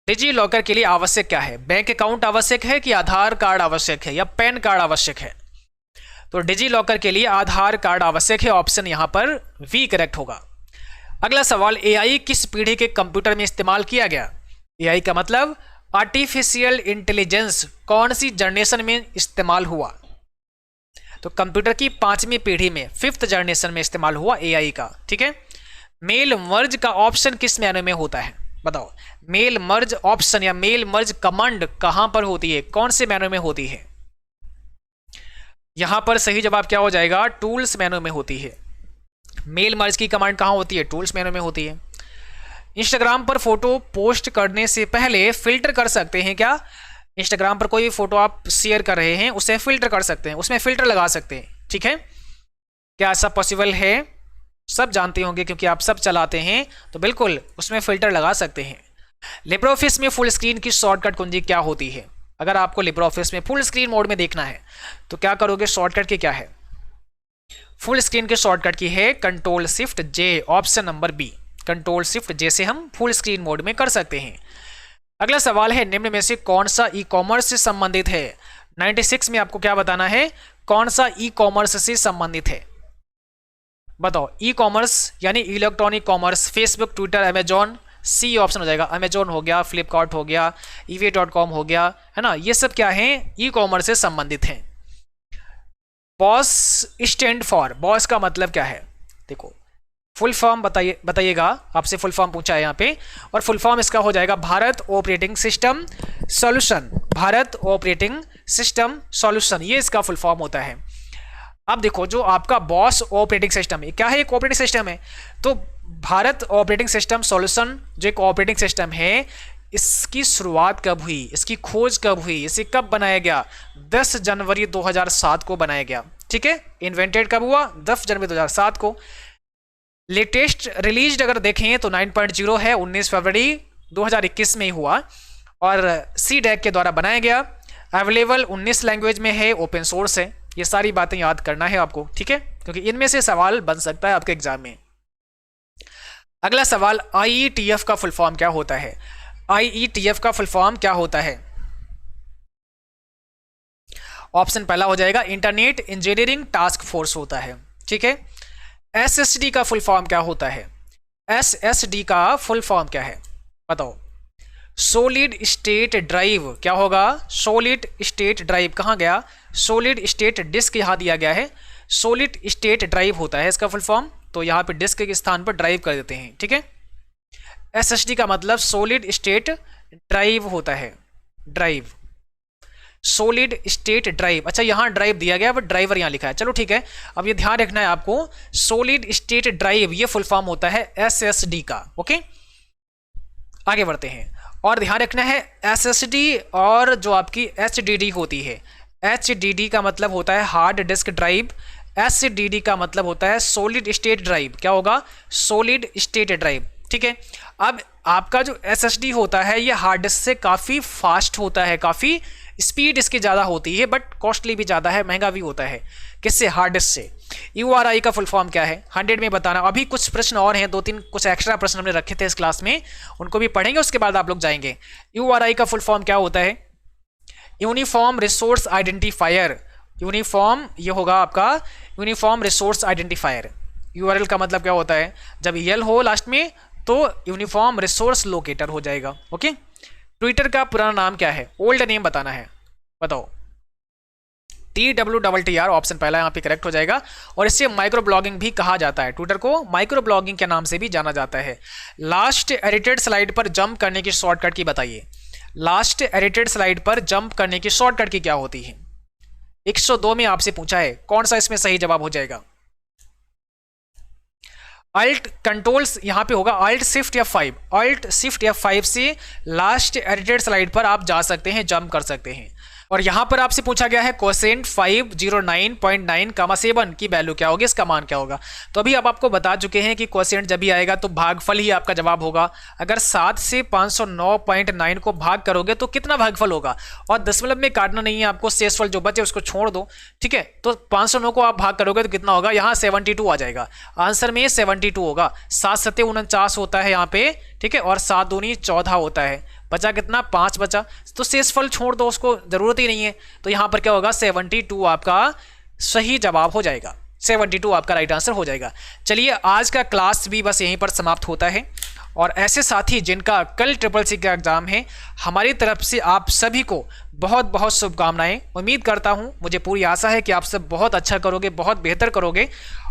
डिजी लॉकर के लिए आवश्यक क्या है, बैंक अकाउंट आवश्यक है कि आधार कार्ड आवश्यक है या पैन कार्ड आवश्यक है, तो डिजी लॉकर के लिए आधार कार्ड आवश्यक है, ऑप्शन यहां पर वी करेक्ट होगा। अगला सवाल, एआई किस पीढ़ी के कंप्यूटर में इस्तेमाल किया गया, एआई का मतलब आर्टिफिशियल इंटेलिजेंस कौन सी जनरेशन में इस्तेमाल हुआ, तो कंप्यूटर की 5वीं पीढ़ी में, 5th जनरेशन में इस्तेमाल हुआ एआई का, ठीक है। मेल मर्ज का ऑप्शन किस मेनू में होता है, बताओ, मेल मर्ज ऑप्शन या मेल मर्ज कमांड कहां पर होती है, कौन से मेनू में होती है? यहां पर सही जवाब क्या हो जाएगा? टूल्स मेनू में होती है। मेल मर्ज की कमांड कहां होती है? टूल्स मेनू में होती है। इंस्टाग्राम पर फोटो पोस्ट करने से पहले फिल्टर कर सकते हैं क्या? इंस्टाग्राम पर कोई फोटो आप शेयर कर रहे हैं, उसे फिल्टर कर सकते हैं, उसमें फिल्टर लगा सकते हैं, ठीक है? क्या ऐसा पॉसिबल है? सब जानते होंगे क्योंकि आप सब चलाते हैं, तो बिल्कुल उसमें फिल्टर लगा सकते हैं। लिब्रे ऑफिस में फुल स्क्रीन की शॉर्टकट कुंजी क्या होती है? अगर आपको लिब्रे ऑफिस में फुल स्क्रीन मोड में देखना है तो क्या करोगे? शॉर्टकट की क्या है? फुल स्क्रीन के शॉर्टकट की है control shift J, option number B. Control shift J से हम फुल स्क्रीन मोड में कर सकते हैं। अगला सवाल है, निम्न में से कौन सा ई कॉमर्स से संबंधित है? 96 में आपको क्या बताना है? कौन सा ई कॉमर्स से संबंधित है? बताओ। ई कॉमर्स यानी electronic commerce, Facebook, Twitter, Amazon, C option हो जाएगा। अमेजॉन हो गया, फ्लिपकार्ट हो गया, eBay.com हो गया, है ना? ये सब क्या है? ई कॉमर्स से संबंधित हैं। बॉस स्टैंड फॉर, बॉस का मतलब क्या है? देखो, फुल फॉर्म बताइएगा, आपसे फुल फॉर्म पूछा है यहाँ पे, और फुल फॉर्म इसका हो जाएगा Bharat operating system solution. Bharat operating system solution, ये इसका फुल फॉर्म होता है। अब देखो, जो आपका बॉस ऑपरेटिंग सिस्टम है, क्या है? एक ऑपरेटिंग सिस्टम है। तो भारत ऑपरेटिंग सिस्टम सॉल्यूशन जो एक ऑपरेटिंग सिस्टम है, इसकी शुरुआत कब हुई, इसकी खोज कब हुई, इसे कब बनाया गया? 10 जनवरी 2007 को बनाया गया, ठीक है? इन्वेंटेड कब हुआ? 10 जनवरी 2007 को। लेटेस्ट रिलीज अगर देखें तो 9.0 है, 19 फरवरी 2021 में ही हुआ, और CDAC के द्वारा बनाया गया। अवेलेबल 19 लैंग्वेज में है, ओपन सोर्स है। ये सारी बातें याद करना है आपको, ठीक है? क्योंकि इनमें से सवाल बन सकता है आपके एग्जाम में। अगला सवाल, IETF का फुल फॉर्म क्या होता है? IETF का फुल फॉर्म क्या होता है? ऑप्शन पहला हो जाएगा इंटरनेट इंजीनियरिंग टास्क फोर्स होता है, ठीक है? SSD का फुल फॉर्म क्या होता है? SSD का फुल फॉर्म क्या है? बताओ। सॉलिड स्टेट ड्राइव क्या होगा? सॉलिड स्टेट ड्राइव कहाँ गया? सॉलिड स्टेट डिस्क यहाँ दिया गया है, सॉलिड स्टेट ड्राइव होता है इसका फुल फॉर्म। तो यहाँ पे डिस्क के स्थान पर ड्राइव कर देते हैं, ठीक है? SSD का मतलब सॉलिड स्टेट ड्राइव होता है, ड्राइव, सॉलिड स्टेट ड्राइव। अच्छा, यहाँ ड्राइव दिया गया बट ड्राइवर यहाँ लिखा है, चलो ठीक है। अब ये ध्यान रखना है आपको, सॉलिड स्टेट ड्राइव ये फुल फॉर्म होता है SSD का, ओके? आगे बढ़ते हैं, और ध्यान रखना है SSD और जो आपकी HDD होती है, HDD का मतलब होता है हार्ड डिस्क ड्राइव, SDD का मतलब होता है सॉलिड स्टेट ड्राइव। क्या होगा? सॉलिड स्टेट ड्राइव, ठीक है? अब आपका जो SSD होता है ये हार्ड डिस्क से काफ़ी फास्ट होता है, काफ़ी स्पीड इसकी ज़्यादा होती है, बट कॉस्टली भी ज़्यादा है, महंगा भी होता है। किससे? हार्ड डिस्क से। URI का फुल फॉर्म क्या है? 100 में बताना। अभी कुछ प्रश्न और हैं, 2-3 कुछ एक्स्ट्रा प्रश्न हमने रखे थे इस क्लास में, उनको भी पढ़ेंगे, उसके बाद आप लोग जाएंगे। URI का फुल फॉर्म क्या होता है? Uniform resource identifier. यूनिफॉर्म ये होगा आपका यूनिफॉर्म रिसोर्स आइडेंटिफायर। URL का मतलब क्या होता है? जब यल हो लास्ट में तो यूनिफॉर्म रिसोर्स लोकेटर हो जाएगा, ओके? ट्विटर का पुराना नाम क्या है? ओल्ड नेम बताना है, बताओ। TWTR ऑप्शन पहला यहाँ पे करेक्ट हो जाएगा, और इससे माइक्रो ब्लॉगिंग भी कहा जाता है। ट्विटर को माइक्रो ब्लॉगिंग के नाम से भी जाना जाता है। लास्ट एडिटेड स्लाइड पर जंप करने की शॉर्टकट की बताइए। लास्ट एडिटेड स्लाइड पर जंप करने की शॉर्टकट की क्या होती है? 102 में आपसे पूछा है, कौन सा इसमें सही जवाब हो जाएगा? अल्ट कंट्रोल्स यहाँ पे होगा alt shift F5, alt shift F5 से लास्ट एडिटेड स्लाइड पर आप जा सकते हैं, जंप कर सकते हैं। और यहाँ पर आपसे पूछा गया है क्वोशिएंट 509.9, 7 की वैल्यू क्या होगी, इसका मान क्या होगा? तो अभी अब आपको बता चुके हैं कि क्वोशिएंट जब भी आएगा तो भागफल ही आपका जवाब होगा। अगर 7 से 509.9 को भाग करोगे तो कितना भागफल होगा, और दशमलव में काटना नहीं है आपको, शेषफल जो बचे उसको छोड़ दो, ठीक है? तो 509 को आप भाग करोगे तो कितना होगा? यहाँ 72 आ जाएगा, आंसर में 72 होगा। 7 सत्ते 49 होता है यहाँ पे, ठीक है? और 7 दूनी 14 होता है, बचा कितना? 5 बचा। तो शेषफल छोड़ दो, उसको जरूरत ही नहीं है। तो यहाँ पर क्या होगा? 72 आपका सही जवाब हो जाएगा, 72 आपका राइट आंसर हो जाएगा। चलिए, आज का क्लास भी बस यहीं पर समाप्त होता है। और ऐसे साथी जिनका कल SSC का एग्जाम है, हमारी तरफ से आप सभी को बहुत बहुत शुभकामनाएं। उम्मीद करता हूँ, मुझे पूरी आशा है कि आप सब बहुत अच्छा करोगे, बहुत बेहतर करोगे।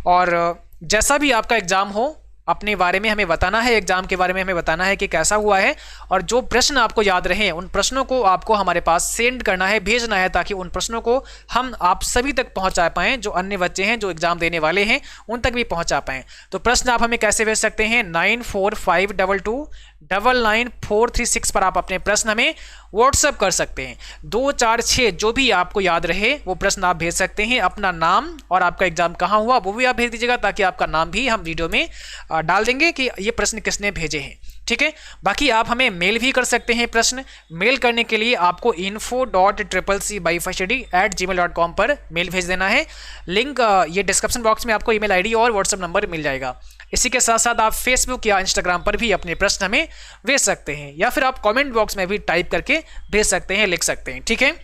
और जैसा भी आपका एग्जाम हो, अपने बारे में हमें बताना है, एग्जाम के बारे में हमें बताना है कि कैसा हुआ है, और जो प्रश्न आपको याद रहे उन प्रश्नों को आपको हमारे पास सेंड करना है, भेजना है, ताकि उन प्रश्नों को हम आप सभी तक पहुंचा पाएं, जो अन्य बच्चे हैं जो एग्जाम देने वाले हैं उन तक भी पहुंचा पाएं। तो प्रश्न आप हमें कैसे भेज सकते हैं, 9452299436 पर आप अपने प्रश्न हमें व्हाट्सएप कर सकते हैं। 2, 4, 6 जो भी आपको याद रहे वो प्रश्न आप भेज सकते हैं। अपना नाम और आपका एग्जाम कहाँ हुआ वो भी आप भेज दीजिएगा, ताकि आपका नाम भी हम वीडियो में डाल देंगे कि ये प्रश्न किसने भेजे हैं। ठीक है, बाकी आप हमें मेल भी कर सकते हैं। प्रश्न मेल करने के लिए आपको info.cccbyfirststudy@gmail.com पर मेल भेज देना है। लिंक ये डिस्क्रिप्शन बॉक्स में आपको ईमेल आईडी और व्हाट्सएप नंबर मिल जाएगा। इसी के साथ साथ आप फेसबुक या इंस्टाग्राम पर भी अपने प्रश्न हमें भेज सकते हैं, या फिर आप कमेंट बॉक्स में भी टाइप करके भेज सकते हैं, लिख सकते हैं। ठीक है,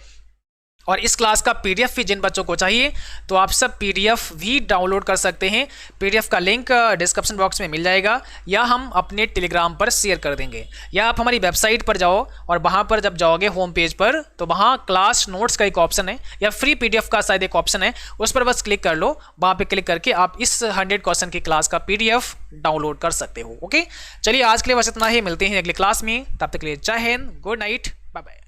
और इस क्लास का पीडीएफ भी जिन बच्चों को चाहिए तो आप सब पीडीएफ भी डाउनलोड कर सकते हैं। पीडीएफ का लिंक डिस्क्रिप्शन बॉक्स में मिल जाएगा, या हम अपने टेलीग्राम पर शेयर कर देंगे, या आप हमारी वेबसाइट पर जाओ और वहाँ पर जब जाओगे होम पेज पर तो वहाँ क्लास नोट्स का एक ऑप्शन है, या फ्री पीडीएफ का शायद एक ऑप्शन है, उस पर बस क्लिक कर लो। वहाँ पर क्लिक करके आप इस 100 क्वेश्चन की क्लास का पीडीएफ डाउनलोड कर सकते हो। ओके, चलिए आज के लिए बस इतना ही, मिलते हैं अगली क्लास में, तब तक के लिए जय Hind, good night, bye bye.